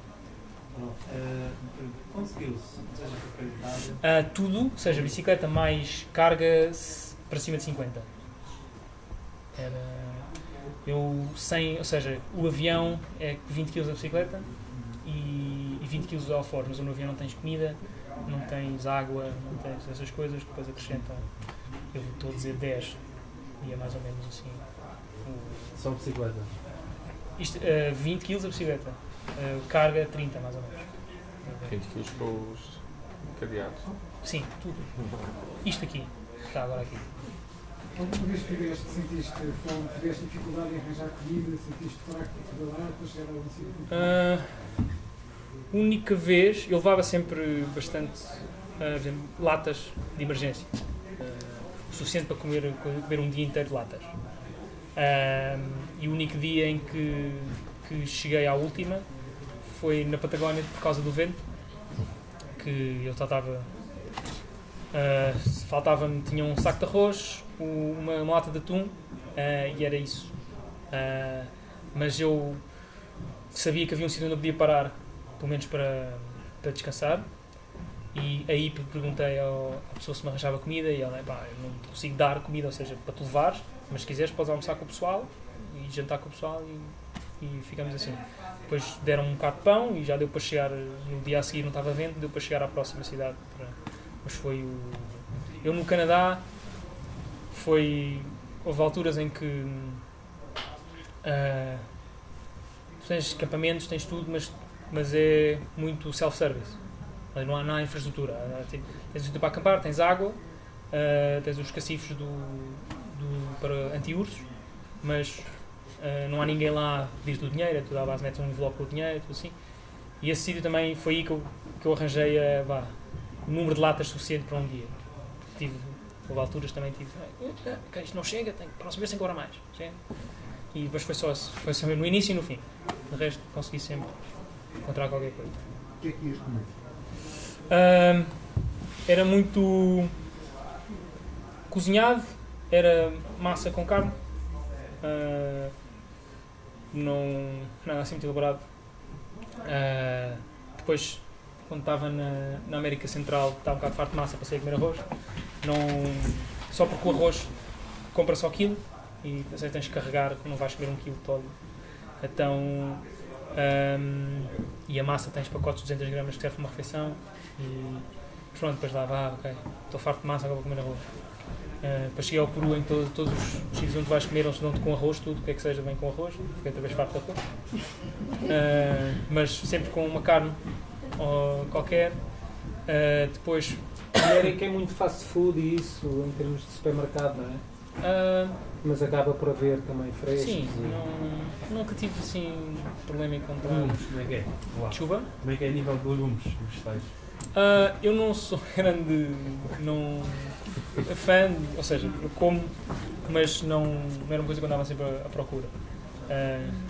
Conseguiu-se, seja tudo, ou seja, bicicleta mais carga para cima de 50. Ou seja, o avião é 20 kg da bicicleta e 20 kg de alforjes, mas no avião não tens comida, não tens água, não tens essas coisas, depois acrescentam, eu estou a dizer 10, e é mais ou menos assim. Só bicicleta? 20 kg a bicicleta, carga 30 mais ou menos. 20 kg com os cadeados? Sim, tudo. Isto aqui, está agora aqui. Alguma vez sentiste fome, tiveste dificuldade em arranjar comida, sentiste fraco para pedalar, para chegar ao bicicleta? Única vez, eu levava sempre bastante latas de emergência. O suficiente para comer um dia inteiro de latas. E o único dia em que cheguei à última foi na Patagónia por causa do vento, que eu estava... faltava-me, tinha um saco de arroz, uma lata de atum e era isso. Mas eu sabia que havia um sítio onde eu podia parar, pelo menos para descansar, e aí perguntei à pessoa se me arranjava comida e ela, eu não consigo dar comida, ou seja, para tu levares, mas se quiseres podes almoçar com o pessoal e jantar com o pessoal e ficamos assim. Depois deram um bocado de pão e já deu para chegar, no dia a seguir não estava vento, deu para chegar à próxima cidade. Mas foi eu no Canadá, houve alturas em que tens acampamentos, tens tudo, mas é muito self-service. Não há infraestrutura. Tens sítio para acampar, tens água, tens os cacifos para anti-ursos, mas não há ninguém lá a pedir-te o dinheiro, tu dá a base, metes um envelope com o dinheiro, tudo assim. E esse sítio também foi aí que eu arranjei o número de latas suficiente para um dia. Houve alturas também isto não chega, próxima vez tem que cobrar mais. Chega. E depois foi só no início e no fim. De resto consegui sempre encontrar qualquer coisa. O que é que ias comer? Era muito cozinhado, era massa com carne, nada assim muito elaborado. Depois, quando estava na América Central, estava um bocado farto de massa, passei a comer arroz. Só porque o arroz compra só quilo e tens de carregar, não vais comer 1 quilo todo. Então, e a massa tens pacotes de 200 gramas que serve para uma refeição. Mas pronto, depois lá, ok, estou farto de massa, agora vou comer arroz. Depois cheguei ao Peru, em todos os sítios onde vais comer, eles dão-te com arroz, tudo o que é que seja vem com arroz, fiquei outra vez farto de arroz. Mas sempre com uma carne qualquer. Depois... A América é muito fast food e isso, em termos de supermercado, não é? Mas acaba por haver também frescos. Sim, nunca tive assim problema em encontrar. Legumes, como é que é? Chuva? Como é que é a nível de legumes vegetais? Eu não sou grande fã, ou seja, eu como, mas não era uma coisa que eu andava sempre à procura.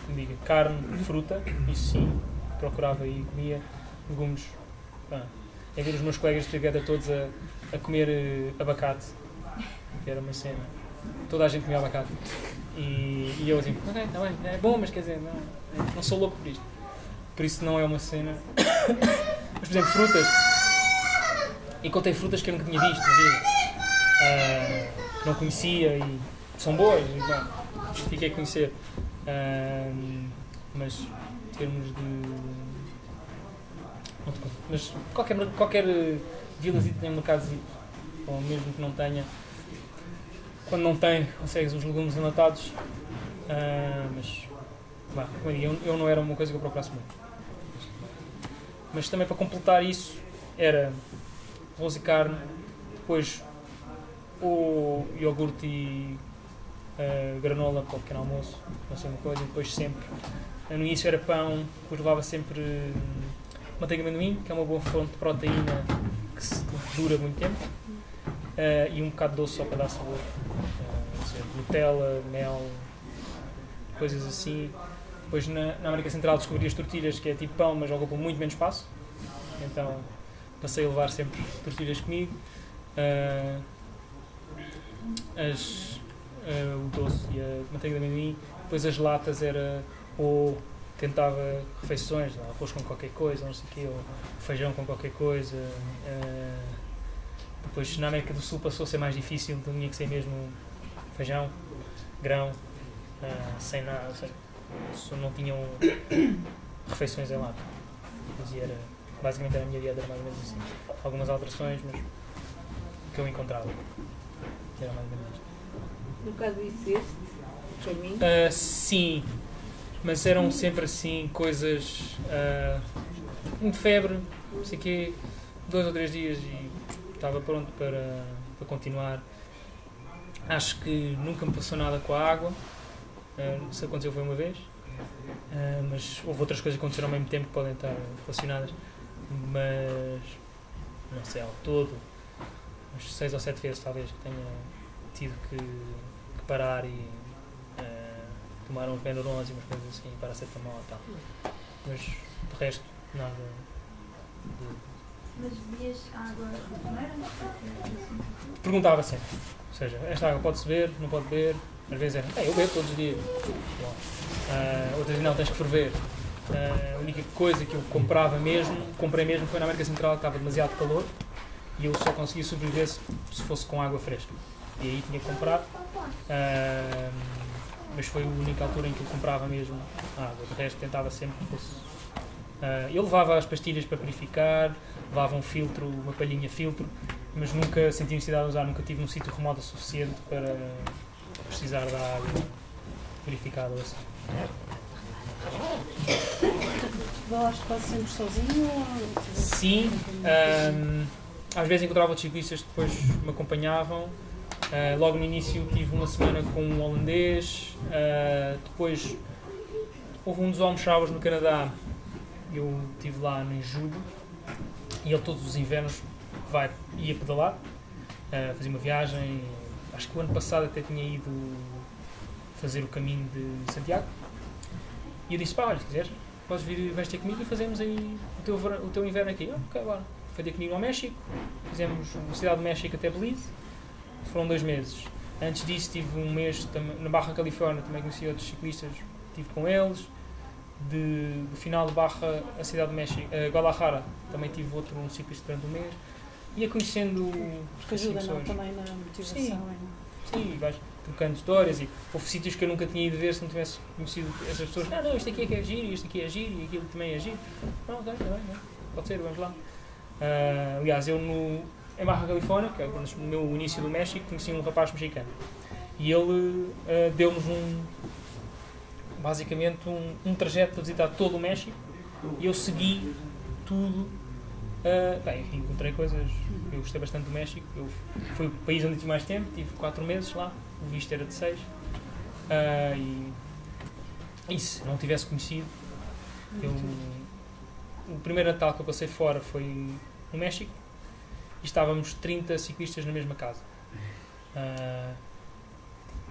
como digo, carne, fruta, isso sim, procurava e comia, legumes. É ver os meus colegas de brigada todos a comer abacate, que era uma cena. Toda a gente comia abacate. E eu assim, ok, está bem, é bom, mas quer dizer, não sou louco por isto. Por isso não é uma cena. Mas, por exemplo, frutas. Encontrei frutas que eu nunca tinha visto na vida. Que não conhecia e são boas, e bom, justifiquei conhecer. Mas em termos de. Mas qualquer vilazito tem um mercadozito, ou mesmo que não tenha. Quando não tem, consegues os legumes enlatados. Mas, como eu digo, eu não era uma coisa que eu procurasse muito. Mas também para completar isso, era arroz e carne, depois o iogurte e granola para o pequeno almoço, não sei uma coisa, e depois sempre. No início era pão, depois levava sempre manteiga de amendoim, que é uma boa fonte de proteína que dura muito tempo, e um bocado de doce só para dar sabor. Nutella, mel, coisas assim. Depois na América Central descobri as tortilhas, que é tipo pão, mas ocupa muito menos espaço. Então passei a levar sempre tortilhas comigo. O doce e a manteiga de amendoim. Depois as latas era ou tentava refeições, arroz com qualquer coisa, não sei o quê, ou feijão com qualquer coisa. Depois na América do Sul passou a ser mais difícil, então tinha que ser mesmo feijão, grão, sem nada, não tinham refeições em lata. Basicamente era a minha dieta, era mais ou menos assim. Algumas alterações, mas o que eu encontrava era mais ou menos isto. No caso disso, caminho? Sim, mas eram sempre assim coisas muito febre, não sei o quê, 2 ou 3 dias e estava pronto para continuar. Acho que nunca me passou nada com a água, se aconteceu foi uma vez, mas houve outras coisas que aconteceram ao mesmo tempo que podem estar relacionadas, mas não sei, ao todo, umas 6 ou 7 vezes talvez que tenha tido que parar e tomar uns Benurons e umas coisas assim, paracetamol e tal, mas de resto nada. Mas bebias água da torneira? Perguntava sempre. Ou seja, esta água pode-se beber, não pode beber. Às vezes era, eu bebo todos os dias. Outras vezes não, tens que ferver. A única coisa que eu comprei mesmo foi na América Central, que estava demasiado calor e eu só conseguia sobreviver se fosse com água fresca. E aí tinha que comprar. Mas foi a única altura em que eu comprava mesmo água. De resto tentava sempre que fosse. Eu levava as pastilhas para purificar, levava um filtro, uma palhinha filtro, mas nunca senti necessidade de usar, nunca tive num sítio remoto o suficiente para precisar da água purificada ou assim. Vós quase sempre sozinho? Sim, às vezes encontrava outros ciclistas que depois me acompanhavam. Logo no início tive uma semana com um holandês, depois houve um dos home showers no Canadá. Eu estive lá em julho e ele todos os invernos ia pedalar, fazia uma viagem, acho que o ano passado até tinha ido fazer o caminho de Santiago e eu disse, olha, se quiseres, podes vir, vais ter comigo e fazemos aí o teu inverno aqui. Ok, bora. Foi ter comigo ao México, fizemos a cidade do México até Belize, foram 2 meses. Antes disso tive um mês na Barra Califórnia, também conheci outros ciclistas, estive com eles. Do final de Barra, a cidade do México, Guadalajara, também tive um ciclista durante um mês. Ia conhecendo. Porque ajuda também na motivação. Sim, vais trocando histórias e houve sítios que eu nunca tinha ido ver se não tivesse conhecido essas pessoas. Não, isto aqui é que é giro, isto aqui é giro e aquilo também é giro. Não, ok, está bem, pode ser, vamos lá. Aliás, eu em Barra Califórnia, que é no meu início do México, conheci um rapaz mexicano e ele deu-nos basicamente um trajeto para visitar todo o México e eu segui tudo. Encontrei coisas, eu gostei bastante do México, foi o país onde tive mais tempo, tive 4 meses lá, o visto era de 6 e se não tivesse conhecido, o primeiro Natal que eu passei fora foi no México e estávamos 30 ciclistas na mesma casa.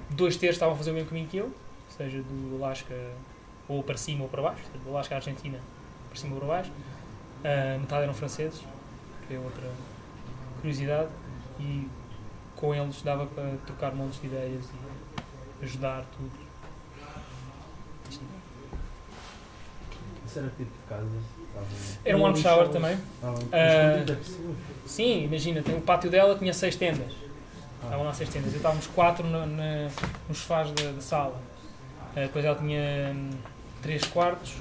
2 terços estavam a fazer o mesmo caminho que eu, seja do Alasca ou para cima ou para baixo, do Alasca à Argentina, para cima ou para baixo. Metade eram franceses, que é outra curiosidade, e com eles dava para trocar montes de ideias e ajudar tudo. Isso era tipo de casa? Era um warm shower também. Sim, imagina, tem o pátio dela tinha 6 tendas. Estavam lá 6 tendas. Estávamos 4 nos sofás da sala. Depois ela tinha 3 quartos.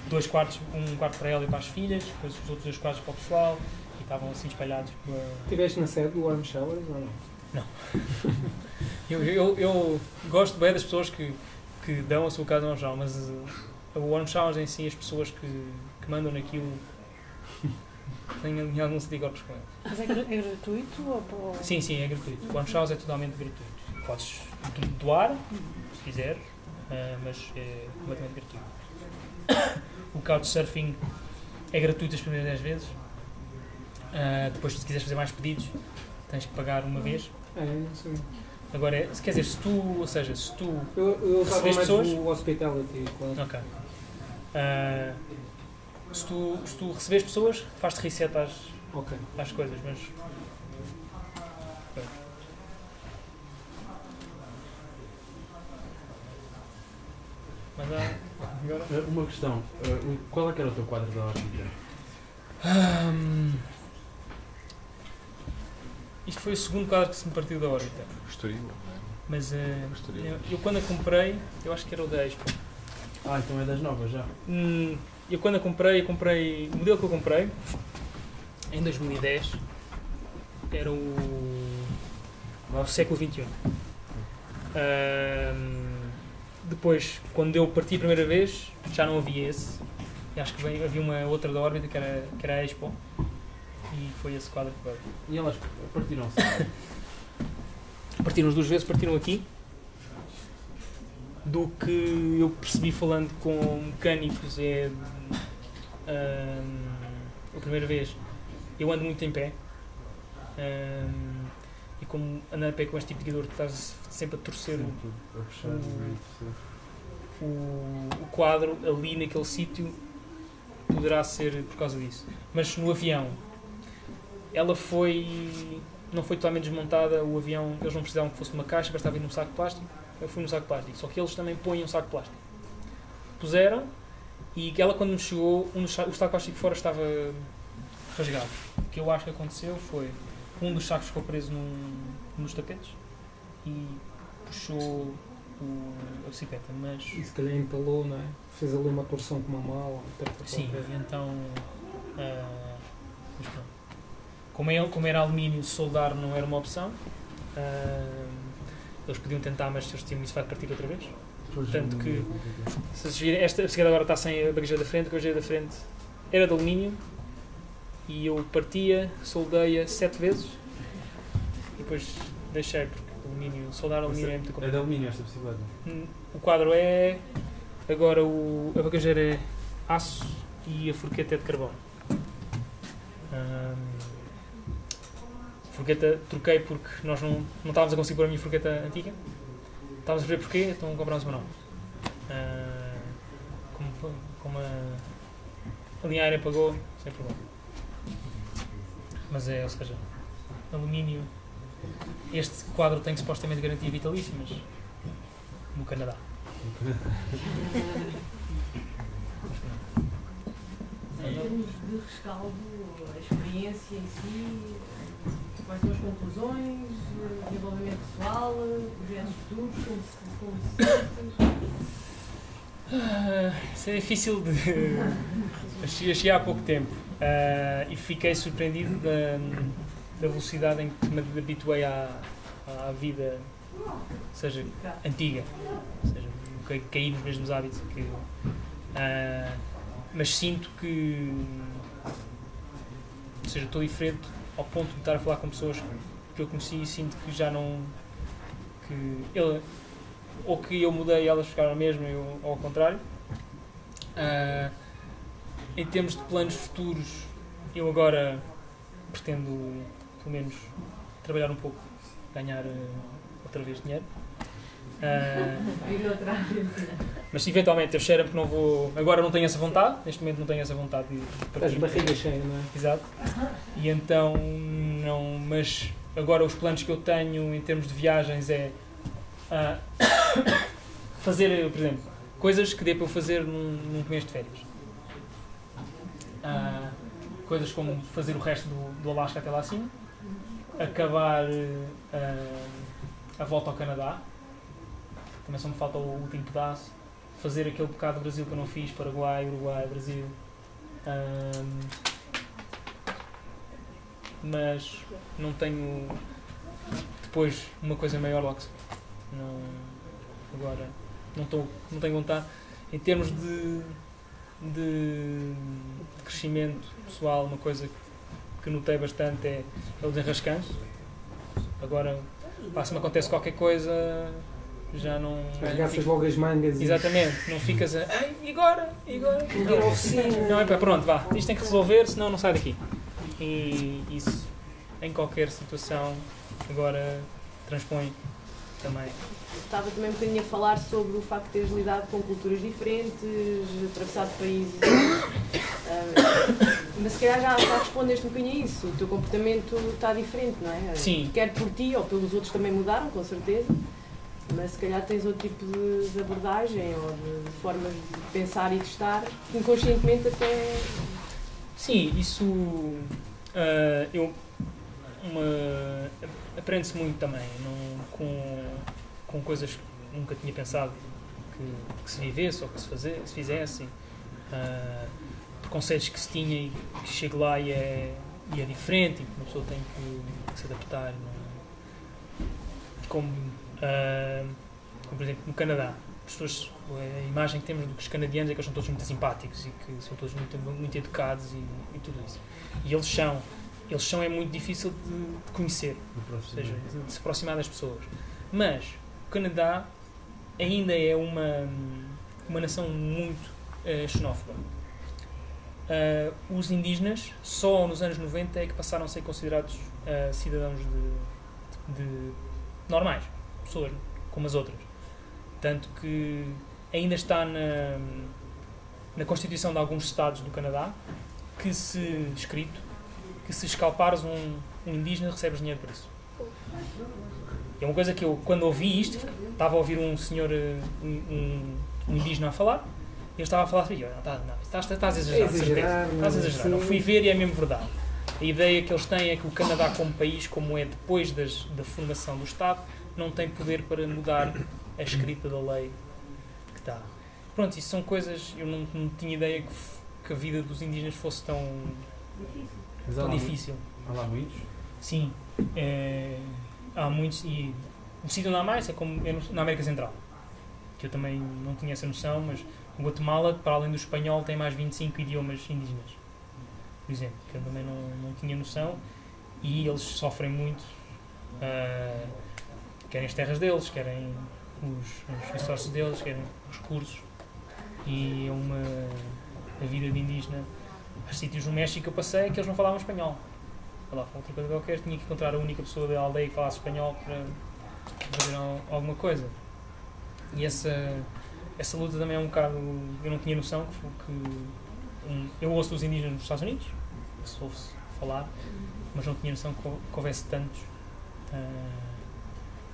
2 quartos, um quarto para ela e para as filhas, depois os outros 2 quartos para o pessoal, e estavam assim espalhados pela... Estiveste na sede do Warm Showers ou não? Não. eu gosto bem das pessoas que dão a sua casa ao shower, mas o Warm Showers em si, as pessoas que mandam naquilo têm algum anticorpos com eles. Mas é gratuito? Ou... Sim, é gratuito. O Warm Showers é totalmente gratuito. Podes doar, se quiseres, mas é completamente gratuito. O Couchsurfing é gratuito as primeiras 10 vezes. Depois, se quiseres fazer mais pedidos, tens que pagar uma vez. Não sei. Agora, quer dizer, se tu eu usava mais pessoas... o Hospitality, claro. Ok. Se tu receberes pessoas, faz-te reset às coisas, mas... Agora, uma questão. Qual é que era o teu quadro da órbita? Isto foi o segundo quadro que se me partiu da órbita. Estoril. Mas eu quando a comprei, eu acho que era o da Expo. Então é das novas já? Eu quando a comprei, o modelo que eu comprei, em 2010, era o século XXI. Depois, quando eu parti a primeira vez, já não havia esse. E acho que havia uma outra da órbita que era a Expo. E foi esse quadro que veio. E elas partiram-se? Partiram as 2 vezes, partiram aqui. Do que eu percebi falando com mecânicos a primeira vez, eu ando muito em pé. E como andar a pé com este tipo de guiador, tu estás sempre a torcer o quadro ali naquele sítio, poderá ser por causa disso. Mas no avião, ela não foi totalmente desmontada. O avião, eles não precisavam que fosse uma caixa, bastava ir num saco de plástico. Eu fui no saco de plástico, só que eles também põem um saco de plástico. Puseram, e ela quando me chegou, o saco de plástico fora estava rasgado. O que eu acho que aconteceu foi, um dos sacos ficou preso nos tapetes e puxou a bicicleta, mas... E se calhar empalou, não é? Fez ali uma torção com uma mala. Sim, então... mas pronto. Como era alumínio, soldar não era uma opção. Eles podiam tentar, mas eles tinham isso vai partir outra vez. Portanto que, se vocês virem, esta bicicleta agora está sem a bagageira da frente, a bagageira da frente era de alumínio e eu partia, soldei-a 7 vezes e depois deixei, porque soldar alumínio é muito complicado. É de alumínio esta bicicleta? O quadro é, agora a bagageira é aço e a forqueta é de carbono. A forqueta troquei porque nós não estávamos a conseguir pôr a minha forqueta antiga. Estávamos a ver porquê, então comprámos uma nova. Como a linha aérea pagou, sem problema. Mas ou seja, alumínio. Este quadro tem supostamente garantia vitalícia, mas no Canadá. Em termos de rescaldo, a experiência em si, quais são as conclusões, desenvolvimento pessoal, projetos futuros, como se sentes? Isso é difícil de... Achei há pouco tempo e fiquei surpreendido da velocidade em que me habituei à vida, seja antiga, seja caí nos mesmos hábitos que... mas sinto que, ou seja, estou diferente ao ponto de estar a falar com pessoas que eu conheci e sinto que já não, ou que eu mudei e elas ficaram a mesma, ou ao contrário. Em termos de planos futuros, eu agora pretendo, pelo menos, trabalhar um pouco, ganhar outra vez dinheiro. Mas eventualmente eu cheiro porque não vou. Agora não tenho essa vontade, neste momento não tenho essa vontade de As barrigas cheias, não é? Exato. E então não. Mas agora os planos que eu tenho em termos de viagens é fazer, por exemplo, coisas que dê para eu fazer num mês de férias. Coisas como fazer o resto do Alasca até lá acima, acabar a volta ao Canadá, também só me falta o último pedaço, fazer aquele bocado do Brasil que eu não fiz, Paraguai, Uruguai, Brasil, mas não tenho depois uma coisa maior logo. Agora não tenho vontade em termos de crescimento pessoal. Uma coisa que notei bastante é o desenrascanço. Agora, se me acontece qualquer coisa, já não... Arregaças logo as mangas. Exatamente, não ficas a... Ai, e agora? Não, é para pronto, vá, isto tem que resolver, senão não sai daqui. E isso, em qualquer situação, agora transpõe também. Estava também um bocadinho a falar sobre o facto de teres lidado com culturas diferentes, atravessado países. Mas se calhar já respondeste um bocadinho a isso. O teu comportamento está diferente, não é? Sim. Quer por ti ou pelos outros também mudaram, com certeza. Mas se calhar tens outro tipo de abordagem ou de formas de pensar e de estar, inconscientemente até. Sim, isso. Aprende-se muito também, com coisas que nunca tinha pensado que se vivesse ou que se fizesse, preconceitos que se tinha e que chego lá e é diferente e que uma pessoa tem que se adaptar. Como por exemplo no Canadá, as pessoas, a imagem que temos dos canadianos é que eles são todos muito simpáticos e que são todos muito educados e tudo isso. E eles são é muito difícil de conhecer, ou seja, de se aproximar das pessoas. Mas o Canadá ainda é uma nação muito xenófoba. Os indígenas, só nos anos 90 é que passaram a ser considerados cidadãos de normais, pessoas como as outras. Tanto que ainda está na Constituição de alguns estados do Canadá escrito que se escalpares um indígena recebes dinheiro por isso. É uma coisa que eu, quando ouvi isto, estava a ouvir um senhor, um indígena a falar, e eu estava a falar assim, estás a exagerar, de certeza. Estás a exagerar. Eu fui ver e é mesmo verdade. A ideia que eles têm é que o Canadá como país, como é depois da fundação do Estado, não tem poder para mudar a escrita da lei que está. Pronto, isso são coisas, eu não tinha ideia que a vida dos indígenas fosse tão difícil. Há lá muitos? Sim, há muitos, e o sítio onde há mais é como na América Central, que eu também não tinha essa noção, mas o Guatemala, para além do espanhol, tem mais 25 idiomas indígenas, por exemplo, que eu também não tinha noção, e eles sofrem muito, querem as terras deles, querem os resources deles, querem os recursos, e a vida de indígena. Há sítios no México que eu passei que eles não falavam espanhol. Falavam outra coisa qualquer, tinha que encontrar a única pessoa da aldeia que falasse espanhol para fazer alguma coisa. E essa luta também é um bocado... Eu não tinha noção eu ouço os indígenas nos Estados Unidos, se ouve-se falar, mas não tinha noção que houvesse tantos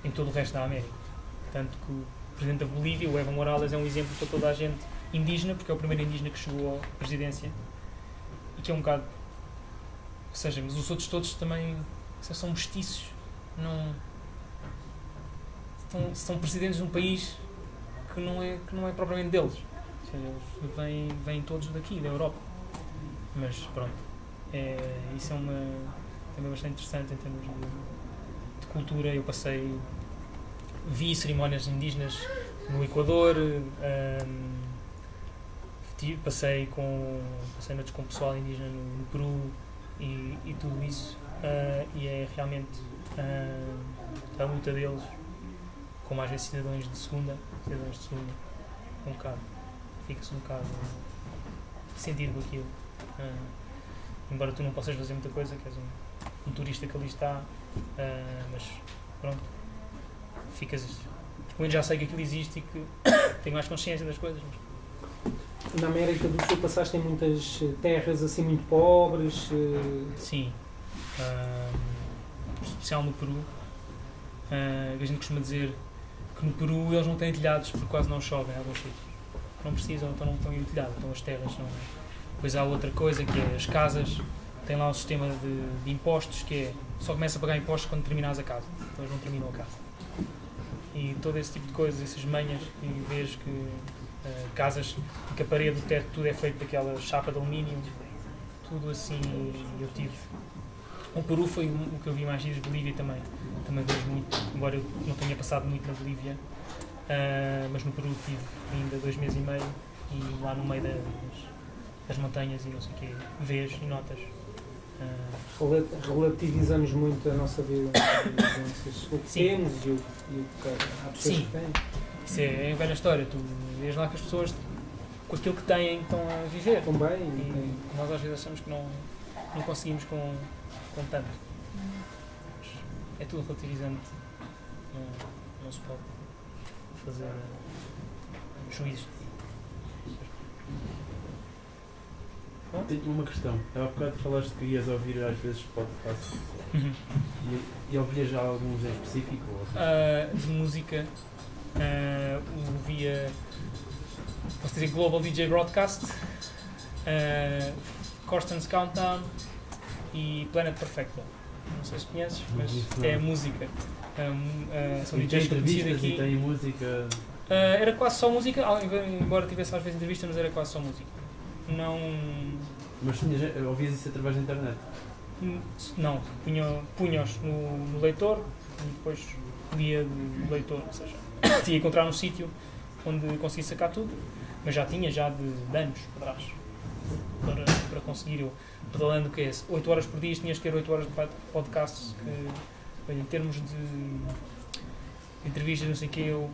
em todo o resto da América. Tanto que o presidente da Bolívia, o Evo Morales, é um exemplo para toda a gente indígena, porque é o primeiro indígena que chegou à presidência. E que é um bocado... Ou seja, mas os outros todos também são mestiços. São presidentes de um país que não é propriamente deles. Ou seja, eles vêm todos daqui, da Europa. Mas pronto, isso também bastante interessante em termos de cultura. Eu vi cerimónias indígenas no Equador, passei noites com o pessoal indígena no Peru e tudo isso, e é realmente a luta deles, como às vezes cidadãos de segunda, fica-se um bocado sentido com aquilo, embora tu não possas fazer muita coisa, que és um turista que ali está, mas pronto, ficas menos já sei que aquilo existe e que tenho mais consciência das coisas. Mas... Na América do Sul passaste em muitas terras assim muito pobres? Sim. Especial no Peru. A gente costuma dizer que no Peru eles não têm telhados porque quase não chove em alguns sítios. Não precisam, então não estão em telhado, então as terras não. Depois há outra coisa que é as casas, tem lá um sistema de impostos que é só começa a pagar impostos quando terminas a casa, então eles não terminam a casa. E todo esse tipo de coisas, essas manhas, e vês que casas que a parede, o teto, tudo é feito daquela chapa de alumínio, tudo assim. Eu tive. O Peru foi o que eu vi mais vezes, Bolívia também vejo muito, embora eu não tenha passado muito na Bolívia, mas no Peru tive ainda 2 meses e meio e lá no meio das montanhas e não sei o quê, vês e notas. Relativizamos muito a nossa vida, o que temos e o que há pessoas que têm. Isso é a velha história, tu vês lá que as pessoas com aquilo que têm estão a viver. Estão bem. E nós às vezes achamos que não conseguimos com tanto. Mas é tudo relativizante, não se pode fazer juízos. Tenho uma questão. Há bocado falaste que ias ouvir às vezes podcasts. E ouvias já alguns em específico? De música, ouvia, posso dizer, Global DJ Broadcast, Corsten's Countdown e Planet Perfecto. Não sei se conheces, mas é música. São DJs conhecidos aqui. E tem música? Era quase só música, embora tivesse às vezes entrevistas, mas era quase só música. Não... Mas ouvias isso através da internet? Não, punha-os no leitor e depois lia do leitor, ou seja, tinha que encontrar um sítio onde conseguisse sacar tudo, mas já tinha de anos para trás para conseguir. Eu pedalando que é 8 horas por dia, tinhas que ter 8 horas de podcasts que, em termos de entrevistas, não sei o que, eu,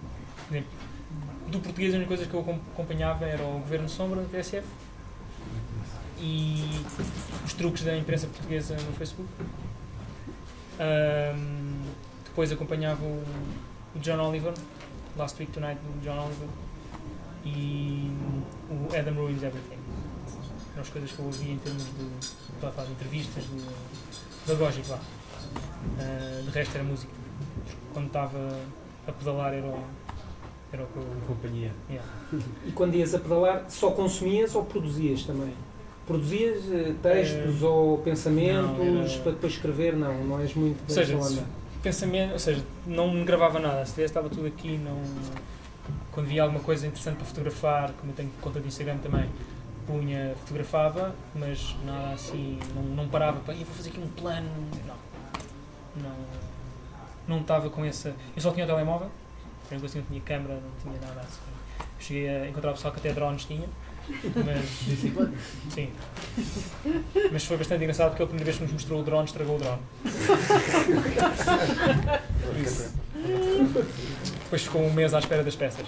do português, a única coisa que eu acompanhava era o Governo Sombra da TSF e os truques da imprensa portuguesa no Facebook. Depois acompanhava o John Oliver, Last Week Tonight do John Oliver, e o Adam Ruins Everything. Eram as coisas que eu ouvia em termos de entrevistas, da Logic lá. De resto era música. Quando estava a pedalar era o que eu... Companhia. Yeah. E quando ias a pedalar, só consumias ou produzias também? Produzias textos ou pensamentos para depois escrever? Não és muito dessa onda. Pensamento, ou seja, não gravava nada. Se estava tudo aqui, não... Quando via alguma coisa interessante para fotografar, como eu tenho conta de Instagram também, fotografava, mas nada assim, não parava para vou fazer aqui um plano. Não estava com essa... Eu só tinha o telemóvel, não tinha câmera, não tinha nada assim. Cheguei a encontrar o pessoal que até drones tinha, mas... Sim. Mas foi bastante engraçado porque a primeira vez que nos mostrou o drone, estragou o drone. Depois ficou um mês à espera das peças.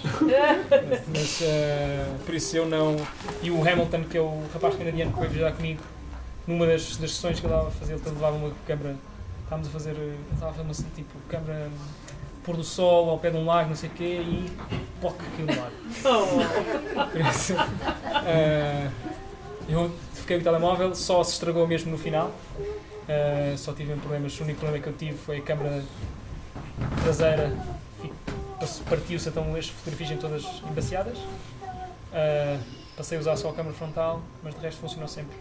Mas por isso eu não... E o Hamilton, que é o rapaz canadiano que veio visitar comigo, numa das sessões que eu estava a fazer, ele levava uma câmera, estava a fazer uma tipo câmera pôr do sol ao pé de um lago, não sei o quê, e POC aquilo no lago. Por isso, eu fiquei com o telemóvel, só se estragou mesmo no final. Só tive problemas, o único problema que eu tive foi a câmera traseira, partiu-se, então as fotografias em todas embaciadas. Passei a usar só a câmera frontal, mas de resto funcionou sempre.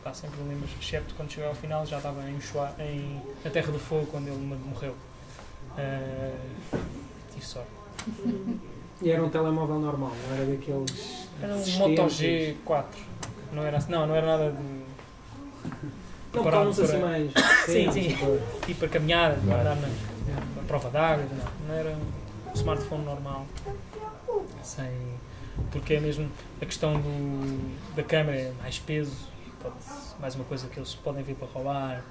Há sempre problemas, excepto quando cheguei ao final, já estava na Terra do Fogo, quando ele morreu. Tive sorte. E era um telemóvel normal, não era daqueles... Era um Moto G4. Não era nada de... Não, carros assim mais... Sim. Tipo para caminhar, para andar na prova d'água, não era um smartphone normal. Porque é mesmo a questão da câmera, é mais peso, mais uma coisa que eles podem vir para roubar,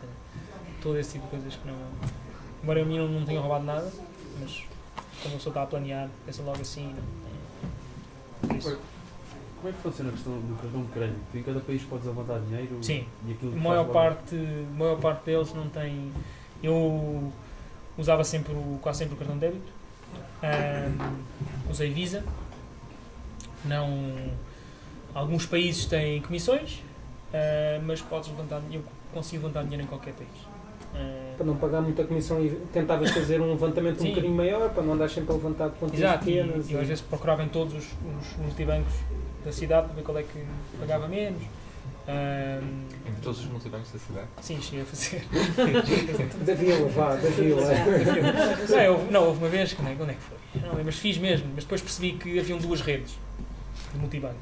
todo esse tipo de coisas que não... Embora a mim não tenha roubado nada, mas quando a pessoa está a planear, pensa logo assim. Como é que funciona a questão do cartão de crédito? Em cada país podes levantar dinheiro? Sim, e aquilo a maior parte deles não tem... Eu usava quase sempre o cartão de débito, Usei Visa. Não, alguns países têm comissões, mas eu consigo levantar dinheiro em qualquer país. Para não pagar muita comissão e tentavas fazer um levantamento um bocadinho maior, para não andar sempre a levantar quantias pequenas. E eu às vezes procurava em todos os multibancos da cidade para ver qual é que pagava menos. Em todos os multibancos da cidade? Sim, cheguei a fazer. Da vila. Não, houve uma vez, onde é que foi? Não, mas fiz mesmo, mas depois percebi que haviam duas redes de multibanco.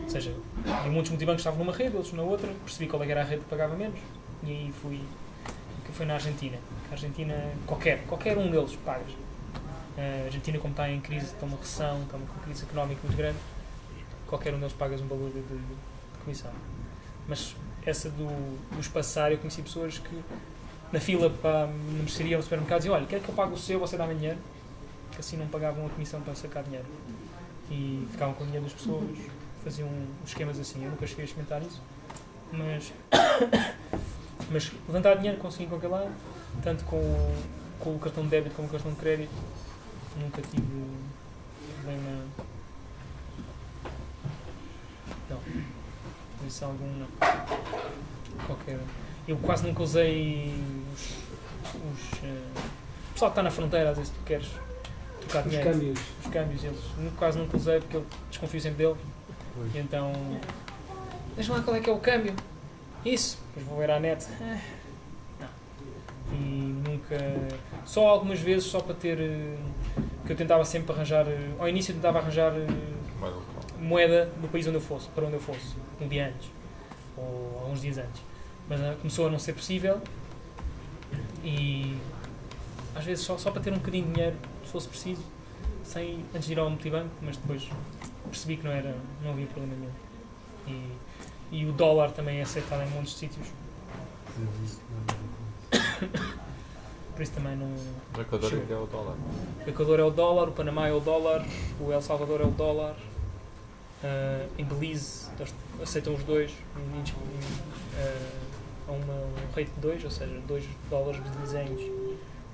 Ou seja, em muitos multibancos estavam numa rede, outros na outra, percebi qual era a rede que pagava menos e aí foi na Argentina. A Argentina, qualquer um deles pagas. A Argentina, como está em crise, está uma recessão, está uma crise económica muito grande, qualquer um deles pagas um valor de comissão. Mas essa dos passar, eu conheci pessoas que na fila para na mercearia no supermercado diziam: olha, quer que eu pague o seu, você dá-me dinheiro? Que assim não pagavam a comissão para sacar dinheiro. E ficavam com o dinheiro das pessoas, faziam esquemas assim. Eu nunca cheguei a experimentar isso, mas levantar dinheiro consegui em qualquer lado, tanto com o cartão de débito como com o cartão de crédito. Nunca tive problema. Não. Isso algum qualquer. Eu quase nunca usei o pessoal que está na fronteira, às vezes tu queres trocar dinheiro. Os câmbios, eles quase nunca usei porque eu desconfio sempre dele. E então, deixa lá qual é que é o câmbio. Isso, depois vou ver à net. Não. E nunca. Só algumas vezes, só para ter. Que eu tentava sempre arranjar. Ao início eu tentava arranjar moeda no país onde eu fosse, para onde eu fosse, um dia antes, ou alguns dias antes. Mas começou a não ser possível e às vezes só para ter um bocadinho de dinheiro, se fosse preciso, antes de ir ao multibanco, mas depois percebi que não havia problema nenhum. E o dólar também é aceitado em muitos sítios. Por isso também não... O Equador é o dólar. O Equador é o dólar, o Panamá é o dólar, o El Salvador é o dólar. Em Belize aceitam os dois a um rate de 2, ou seja, 2 dólares belizenhos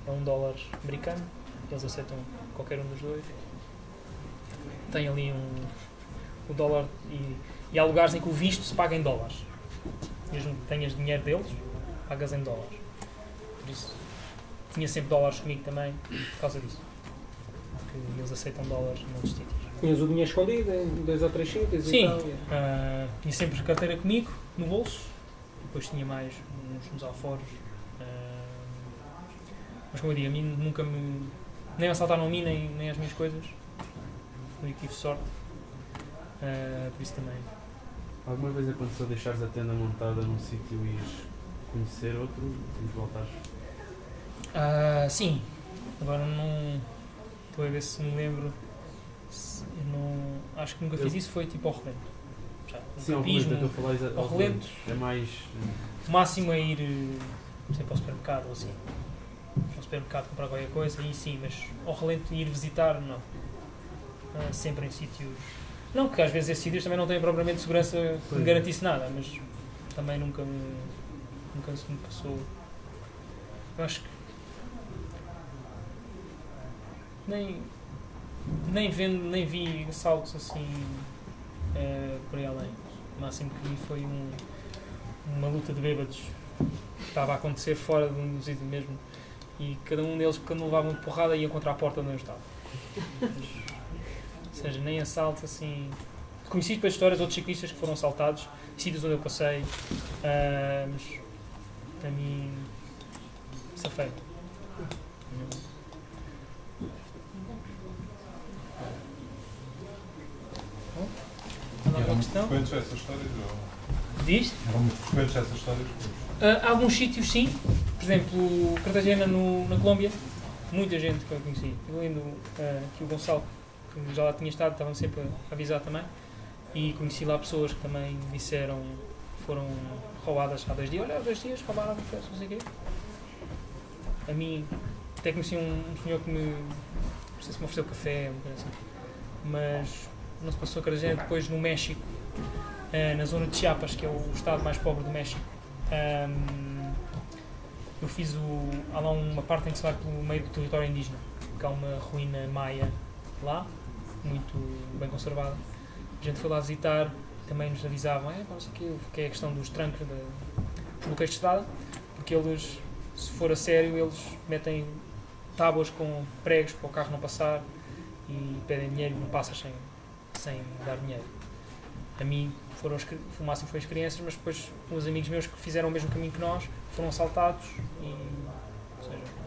é $1 americano, eles aceitam qualquer um dos dois. Tem ali o dólar e há lugares em que o visto se paga em dólares. Mesmo que tenhas dinheiro deles, pagas em dólares. Por isso, tinha sempre dólares comigo também por causa disso. Porque eles aceitam dólares em outros sítios. Tinhas o dinheiro escondido em 2 ou 3 sítios? Sim, e tal? Tinha sempre a carteira comigo, no bolso. Depois tinha mais uns alforjes. Mas como eu digo, a mim nunca me... Nem assaltaram a mim, nem as minhas coisas. Eu tive sorte. Por isso também. Alguma vez aconteceu deixares a tenda montada num sítio e ires conhecer outro e voltares? Sim. Agora não... Estou a ver se me lembro. Acho que nunca fiz isso, foi tipo ao relento. Sim, ao relento, ao relento é mais... O máximo é ir sempre ao supermercado ou assim. Ao supermercado comprar qualquer coisa, aí sim, mas ao relento ir visitar, não. Sempre em sítios... Não, que às vezes esses sítios também não têm propriamente segurança que me garantisse nada, mas também nunca se me passou... Eu acho que... Nem vi assaltos assim por aí além. O máximo que vi foi uma luta de bêbados que estava a acontecer fora de um sítio mesmo e cada um deles, quando levavam de porrada, ia contra a porta onde eu estava. Ou seja, nem assaltos assim. Conheci depois histórias de outros ciclistas que foram assaltados, sítios onde eu passei, mas para mim safei. Eram muito frequentes essas histórias? Diz? Eram muito frequentes essas histórias? Alguns sítios sim, por exemplo, Cartagena na Colômbia, muita gente que eu conheci, incluindo aqui o Gonçalo, que já lá tinha estado, estavam sempre a avisar também, e conheci lá pessoas que também disseram que foram roubadas há 2 dias, olha, há 2 dias roubaram, não sei o quê. A mim, até conheci um senhor que não sei se me ofereceu café, uma coisa assim, mas não se passou Cartagena. Depois no México, na zona de Chiapas, que é o estado mais pobre do México, eu fiz há lá uma parte em que se vai pelo meio do território indígena porque há uma ruína maia lá, muito bem conservada. A gente foi lá visitar, também nos avisavam, não sei o quê, que é a questão dos trancos dos bloqueios de estrada, porque eles, se for a sério, eles metem tábuas com pregos para o carro não passar e pedem dinheiro e não passas sem dar dinheiro. A mim, o máximo foi as crianças, mas depois uns amigos meus que fizeram o mesmo caminho que nós foram assaltados e, ou seja,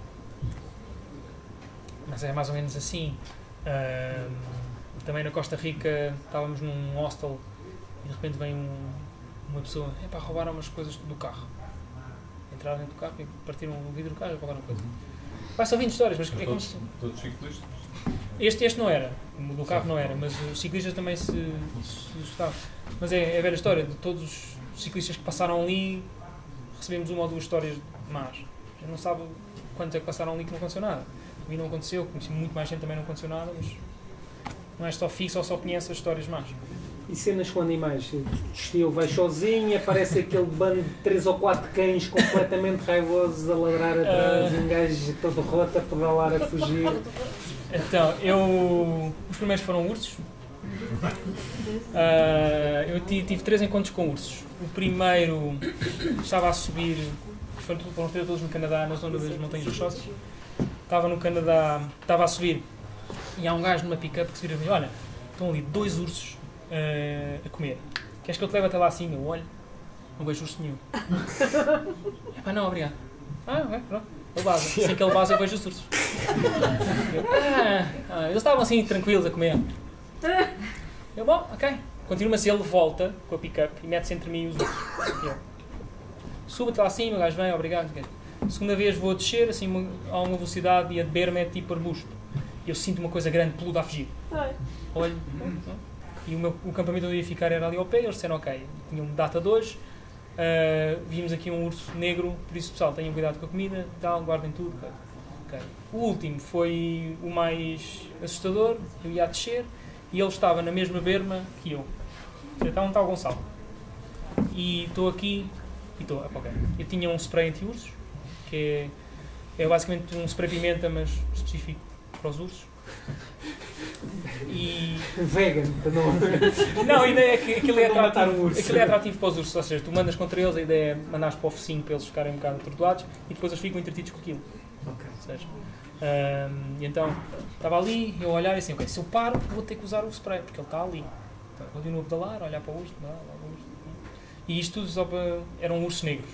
mas é mais ou menos assim. Também na Costa Rica estávamos num hostel e de repente vem uma pessoa, roubaram umas coisas do carro. Entraram dentro do carro e partiram o vidro do carro e roubaram coisas. Vai só 20 histórias, mas é como se... Todos ciclistas? Este não era, o do carro não era, mas os ciclistas também se estavam. Mas é a velha história, de todos os ciclistas que passaram ali, recebemos uma ou duas histórias más. A gente não sabe quantos é que passaram ali que não aconteceu nada. A mim não aconteceu, conheci muito mais gente também não aconteceu nada, mas não és só fixo ou só conhece as histórias más. E cenas com animais? Estilo, vai sozinho, aparece aquele bando de 3 ou 4 cães completamente raivosos a ladrar atrás, um gajo todo roto a pedalar, a fugir. Então, os primeiros foram ursos. Eu tive 3 encontros com ursos. O primeiro estava a subir, foram todos no Canadá, na zona das Montanhas Rochosas. Estava no Canadá, estava a subir e há um gajo numa pick-up que se vira e diz: olha, estão ali 2 ursos a comer. Queres que eu te leve até lá assim? Eu olho, não vejo urso nenhum. Não, obrigado. Pronto. Ele base. Assim que ele base eu vejo os ursos. Eles estavam assim tranquilos a comer. Eu, bom, ok. Continua-se, ele volta com a pick-up e mete-se entre mim e os ursos. Subo até lá acima, o gajo vem, obrigado. Segunda vez vou a descer, assim, a uma velocidade e a beber-me é tipo arbusto. E eu sinto uma coisa grande, peluda a fugir. Olho. E o campamento onde eu ia ficar era ali ao pé, eles disseram ok. Tinham data de hoje. Vimos aqui um urso negro, por isso pessoal, tenham cuidado com a comida, tal, guardem tudo. Okay. O último foi o mais assustador, eu ia a descer e ele estava na mesma berma que eu. Está um tal Gonçalo. E estou aqui e estou, ok. Eu tinha um spray anti-ursos, que é basicamente um spray pimenta, mas específico para os ursos. E... Vegan, não, a ideia é que aquilo é atrativo para os ursos, ou seja, tu mandas contra eles, a ideia é mandares para o focinho para eles ficarem um bocado atordoados e depois eles ficam entretidos com aquilo. Okay. Ou seja, e então estava ali, eu a olhar e assim, ok, se eu paro vou ter que usar o spray, porque ele está ali. Então, continuo a pedalar, a olhar para o urso, e isto tudo só para... eram ursos negros,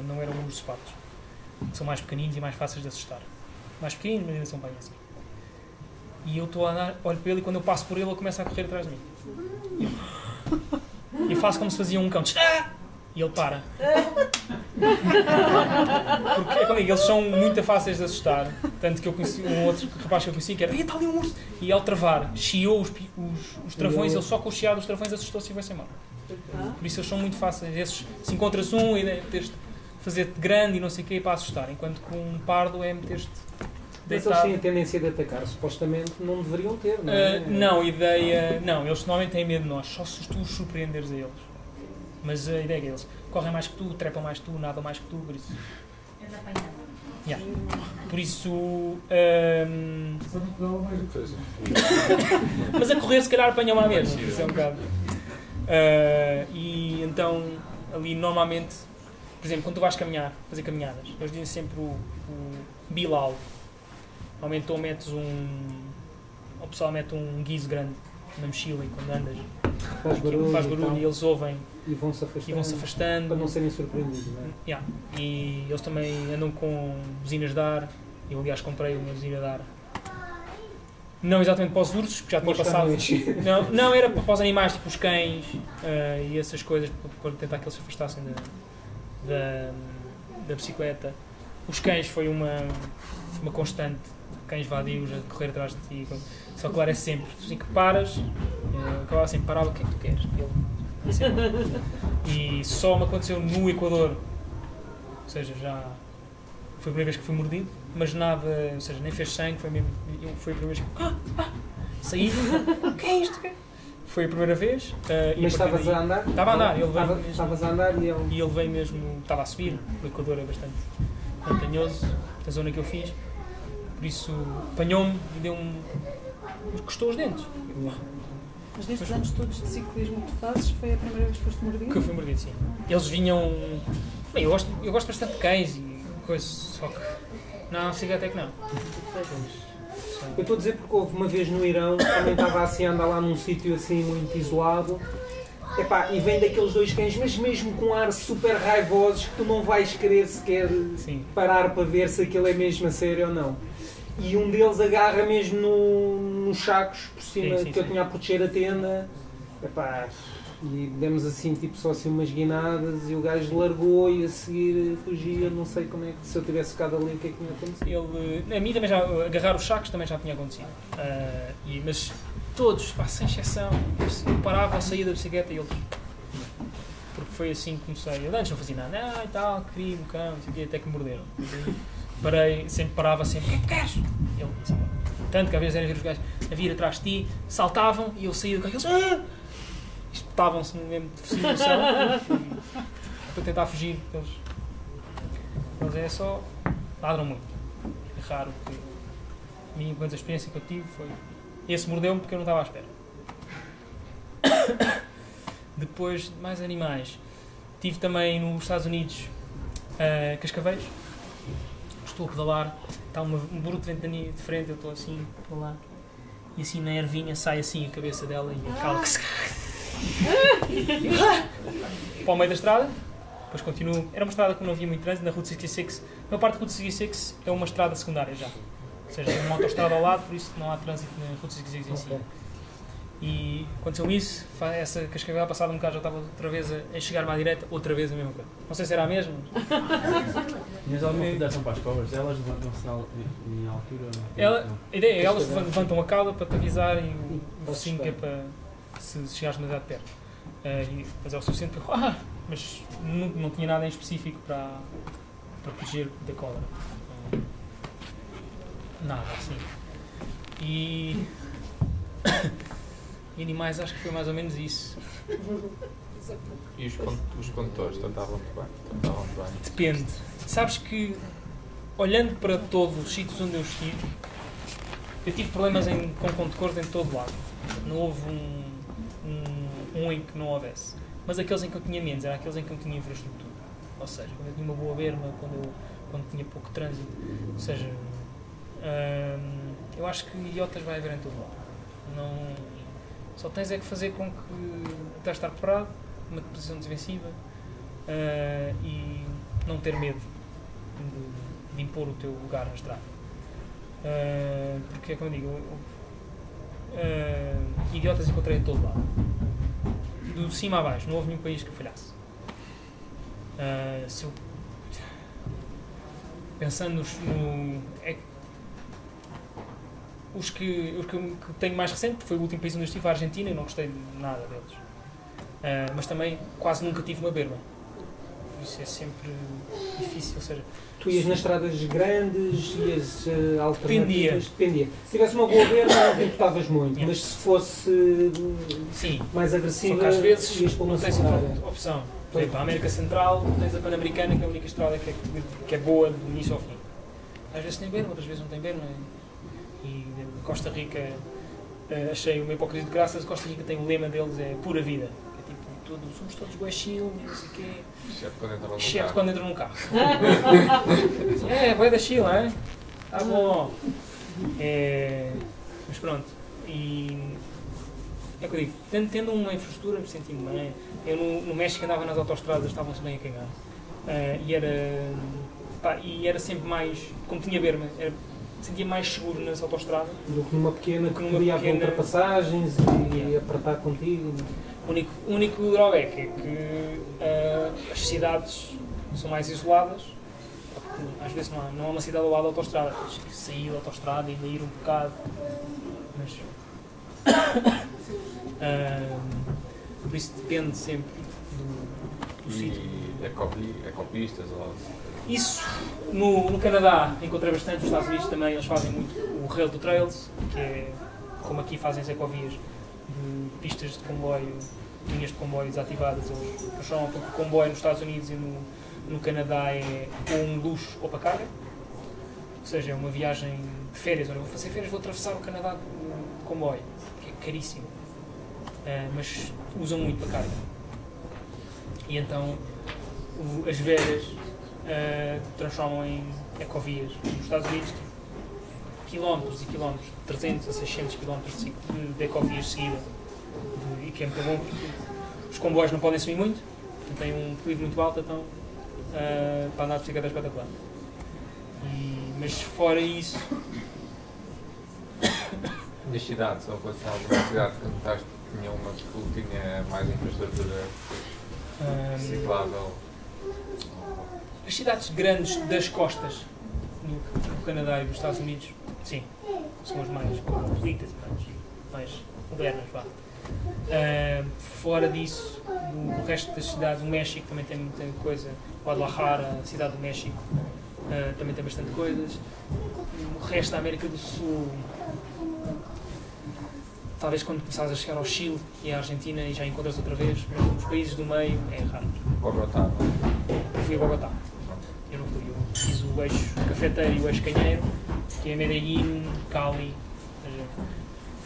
não eram ursos pardos, que são mais pequeninos e mais fáceis de assustar. Mais pequeninos, mas ainda são bem assim. E eu estou a andar, olho para ele e quando eu passo por ele, ele começa a correr atrás de mim. E eu faço como se fazia um cão. E ele para. Porque é comigo, eles são muito fáceis de assustar. Tanto que eu conheci um outro rapaz que eu conheci que era, está ali um urso. E ao travar, chiou os travões, ele só com o chiado dos travões assustou-se e vai-se embora. Por isso eles são muito fáceis. Esses, se encontras um e teres de fazer-te grande e não sei o quê para assustar. Enquanto que um pardo é meter-te. Mas eles têm a tendência de atacar, supostamente não deveriam ter, não é? Não, eles normalmente têm medo de nós, só se tu os surpreenderes a eles. Mas a ideia é que eles correm mais que tu, trepam mais que tu, nadam mais que tu, por isso. Por isso. Mas a correr se calhar apanham lá mesmo, isso é um bocado. E então, ali normalmente, por exemplo, quando tu vais fazer caminhadas, eles dizem sempre o Bilal. Normalmente ou metes o pessoal mete um guizo grande na mochila e quando andas faz barulho e eles ouvem e vão-se afastando para não serem surpreendidos, não é? E eles também andam com buzinas de ar. Eu aliás comprei uma buzina de ar, não exatamente para os ursos, porque já tinha passado não, era para os animais tipo os cães e essas coisas para tentar que eles se afastassem da bicicleta. Os cães foi uma constante, cães vadios a correr atrás de ti, só que claro é sempre, assim que paras, acabava sempre, parava, o que é que tu queres? E só me aconteceu no Equador, ou seja, já foi a primeira vez que fui mordido, mas nada, ou seja, nem fez sangue, foi a primeira vez que saí, o que é isto? Foi a primeira vez. Mas estavas a andar? Estava a andar, ele veio mesmo. Estavas a andar e ele veio mesmo, estava a subir, o Equador é bastante montanhoso, a zona que eu fiz. Por Por isso, apanhou-me e deu-me... custou os dentes. Mas destes anos todos de ciclismo que tu fazes, foi a primeira vez que foste mordido? Que eu fui mordido, sim. Eles vinham... Bem, eu gosto bastante de cães e coisa, só que... Não, siga até que não. Eu estou a dizer porque houve uma vez no Irão, também estava assim a andar lá num sítio assim muito isolado. Epá, e vem daqueles dois cães, mas mesmo com ar super raivosos, que tu não vais querer sequer parar para ver se aquilo é mesmo a sério ou não. E um deles agarra mesmo nos sacos por cima que eu tinha a proteger a tenda. Epá, e demos assim, tipo, só assim umas guinadas e o gajo largou e a seguir fugia. Não sei como é que, se eu tivesse ficado ali, o que é que tinha acontecido. A mim também já, agarrar os sacos também já tinha acontecido. Mas todos, pá, sem exceção, eu parava, saía da bicicleta e eles... Porque foi assim que comecei. Eu antes não fazia nada, e tal, queria um cão, até que me morderam. Parei, sempre parava, sempre, o que é que queres? Ele disse, tanto que às vezes eram ver os gajos a vir atrás de ti, saltavam e eu saía do carro e eles espetavam-se no mesmo de para tentar fugir. Eles é só ladram muito. É raro que a minha experiência que eu tive foi. Esse mordeu-me porque eu não estava à espera. Depois, mais animais. Tive também nos Estados Unidos cascaveiros. Estou a pedalar, está um bruto de ventania de frente, eu estou assim, a pedalar. E assim na ervinha sai assim a cabeça dela e a cala que se para o meio da estrada. Depois continuo. Era uma estrada que não havia muito trânsito, na Route 66. A maior parte da Route 66 é uma estrada secundária já. Ou seja, é uma autoestrada ao lado, por isso não há trânsito na Route 66 em si. E aconteceu isso, essa cascavel passada um bocado já estava outra vez a chegar-me à direita, outra vez a mesma coisa. Não sei se era a mesma. Tinhas alguma cuidação para as cobras? Elas levantam-se em altura? A ideia é elas levantam a cauda para te avisar e o focinho que é para se chegares demasiado perto. Mas é o suficiente para... mas não tinha nada em específico para proteger da cobra. Nada assim. E animais, acho que foi mais ou menos isso. E os condutores tratavam-te bem? Depende. Sabes que, olhando para todos os sítios onde eu estive, eu tive problemas com condutores em todo lado. Não houve um em que não houvesse. Mas aqueles em que eu tinha menos, eram aqueles em que eu tinha infraestrutura. Ou seja, quando eu tinha uma boa berma, quando tinha pouco trânsito. Ou seja, eu acho que idiotas vai haver em todo lado. Não, só tens é que fazer com que tens de estar preparado, uma posição defensiva e não ter medo de impor o teu lugar na estrada. Porque é como eu digo, idiotas encontrei em todo lado. Do cima a baixo, não houve nenhum país que falhasse. Pensando os que tenho mais recente, foi o último país onde eu estive, a Argentina, e não gostei de nada deles. Mas também quase nunca tive uma berma. Isso é sempre difícil, ou seja... Tu ias nas estradas grandes, ias alternativas? Dependia. Se tivesse uma boa berma, não te importavas muito, mas se fosse mais agressiva, só que às vezes ias para uma não tens outra opção. Por exemplo, a América Central, tens a Pan-Americana, que é a única estrada que é boa do início ao fim. Às vezes tem berma, outras vezes não tem berma. E Costa Rica, achei uma hipocrisia de graça, Costa Rica tem o lema deles, é pura vida. É tipo, somos todos guachil, não sei o quê. Exceto quando entram num carro. Vai da Chile, é? Tá bom. Mas pronto. E é o que eu digo, tendo uma infraestrutura, me senti bem. Eu no México andava nas autoestradas, estavam-se bem a cagar. E era sempre mais, como tinha berma, sentia mais seguro nessa autoestrada do que numa pequena que podia haver ultrapassagens e apertar contigo. O único drawback é que as cidades são mais isoladas. Às vezes não há uma cidade ao lado da autoestrada, tens que sair da autoestrada e ir um bocado. Mas por isso depende sempre do sítio. E ecopistas ou... Isso, no Canadá encontrei bastante, nos Estados Unidos também eles fazem muito o Rail to Trails, que é como aqui fazem as ecovias de pistas de comboio, linhas de comboio desativadas. Eles chamam porque o comboio nos Estados Unidos e no Canadá é ou um luxo ou para carga, ou seja, é uma viagem de férias. Olha, vou fazer férias, vou atravessar o Canadá de comboio, que é caríssimo. Mas usam muito para carga. E então as veras transformam em ecovias. Nos Estados Unidos, quilómetros e quilómetros, 300 a 600 quilómetros de ecovias seguidas. E que é muito bom porque os comboios não podem subir muito, têm um declive muito alto, então para andar de bicicleta é espetacular. Mas fora isso... Nas cidades, ou quando alguma cidade que notaste que tinha uma que tinha mais infraestrutura ciclável? As cidades grandes das costas do Canadá e dos Estados Unidos, sim, são as mais cosmopolitas e mais modernas, vá. Fora disso, no resto das cidades, o México também tem muita coisa, Guadalajara, a cidade do México, também tem bastante coisas. O resto da América do Sul, talvez quando começares a chegar ao Chile e à Argentina e já encontras outra vez, mas nos países do meio é raro. Bogotá? Eu fui a Bogotá. Eu não fui, eu fiz o eixo cafeteiro e o eixo canheiro, que é Medellín, Cali,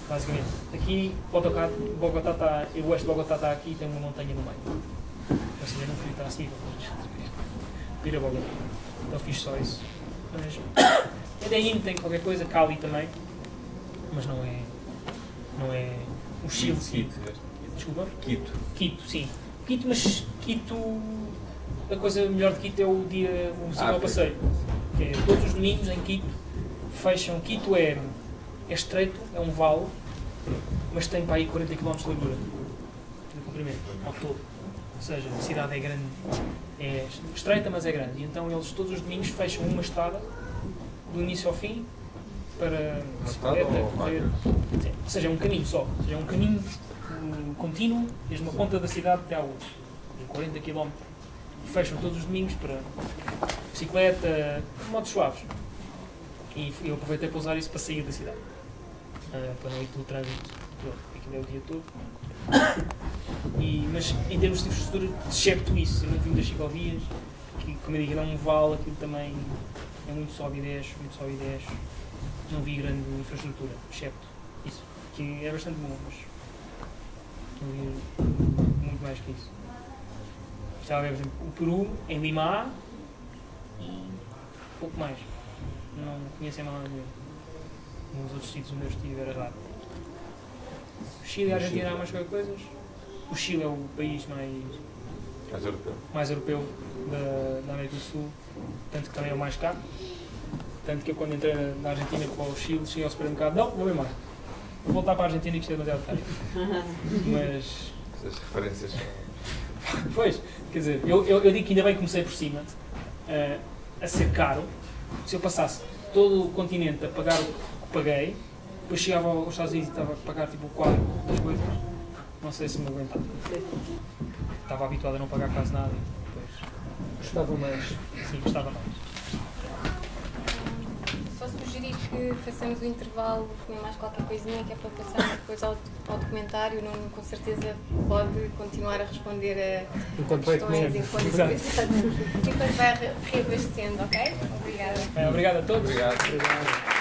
basicamente. Aqui, Bogotá está, o eixo de Bogotá está aqui e tem uma montanha no meio. Ou seja, eu não fui estar acima, mas ir a Bogotá. Então fiz só isso. Mas Medellín tem qualquer coisa, Cali também, mas não é o Chile. Quito. Desculpa? Quito, sim. Quito, mas Quito, a coisa melhor de Quito é o ciclo passeio. Que é todos os domingos em Quito, fecham. Quito é estreito, é um vale, mas tem para aí 40 km de largura, de comprimento, ao todo. Ou seja, a cidade é grande, é estreita, mas é grande. E então eles todos os domingos fecham uma estrada, do início ao fim, para bicicleta, correr. Ou seja, é um caminho só. Ou seja, é um caminho contínuo, desde uma ponta da cidade até à outra. 40 km. Fecham todos os domingos para bicicleta, motos suaves. E eu aproveitei para usar isso para sair da cidade. Para não ir pelo trânsito todo. Aquilo é o dia todo. Mas em termos de infraestrutura, excepto isso, eu não vim das ciclovias, que, como eu digo, é um vale, aquilo também é muito sobe e desce, não vi grande infraestrutura, excepto isso, que é bastante bom, mas não vi muito mais que isso. Estava a ver, por exemplo, o Peru, em Lima, e pouco mais. Não conhecem nada nenhum. Nos outros sítios onde eu estive era raro. O Chile e a Argentina há mais qualquer coisa. O Chile é o país mais europeu da América do Sul, tanto que também é o mais caro. Tanto que eu, quando entrei na Argentina para o Chile, cheguei ao supermercado, não vou ver mais. Vou voltar para a Argentina e que isto é demasiado caro. Mas... essas referências... Pois, quer dizer, eu digo que ainda bem que comecei por cima, a ser caro. Se eu passasse todo o continente a pagar o que paguei, depois chegava aos Estados Unidos e estava a pagar tipo o quadro das coisas, não sei se me aguentava. Estava habituado a não pagar quase nada e depois... Gostava mais. Sim, gostava mais. Só sugerir que façamos o intervalo, comer mais qualquer coisinha, que é para passarmos depois ao documentário. Não, com certeza pode continuar a responder a questões enquanto vai reabastecendo, ok? Obrigada. Obrigado a todos. Obrigado.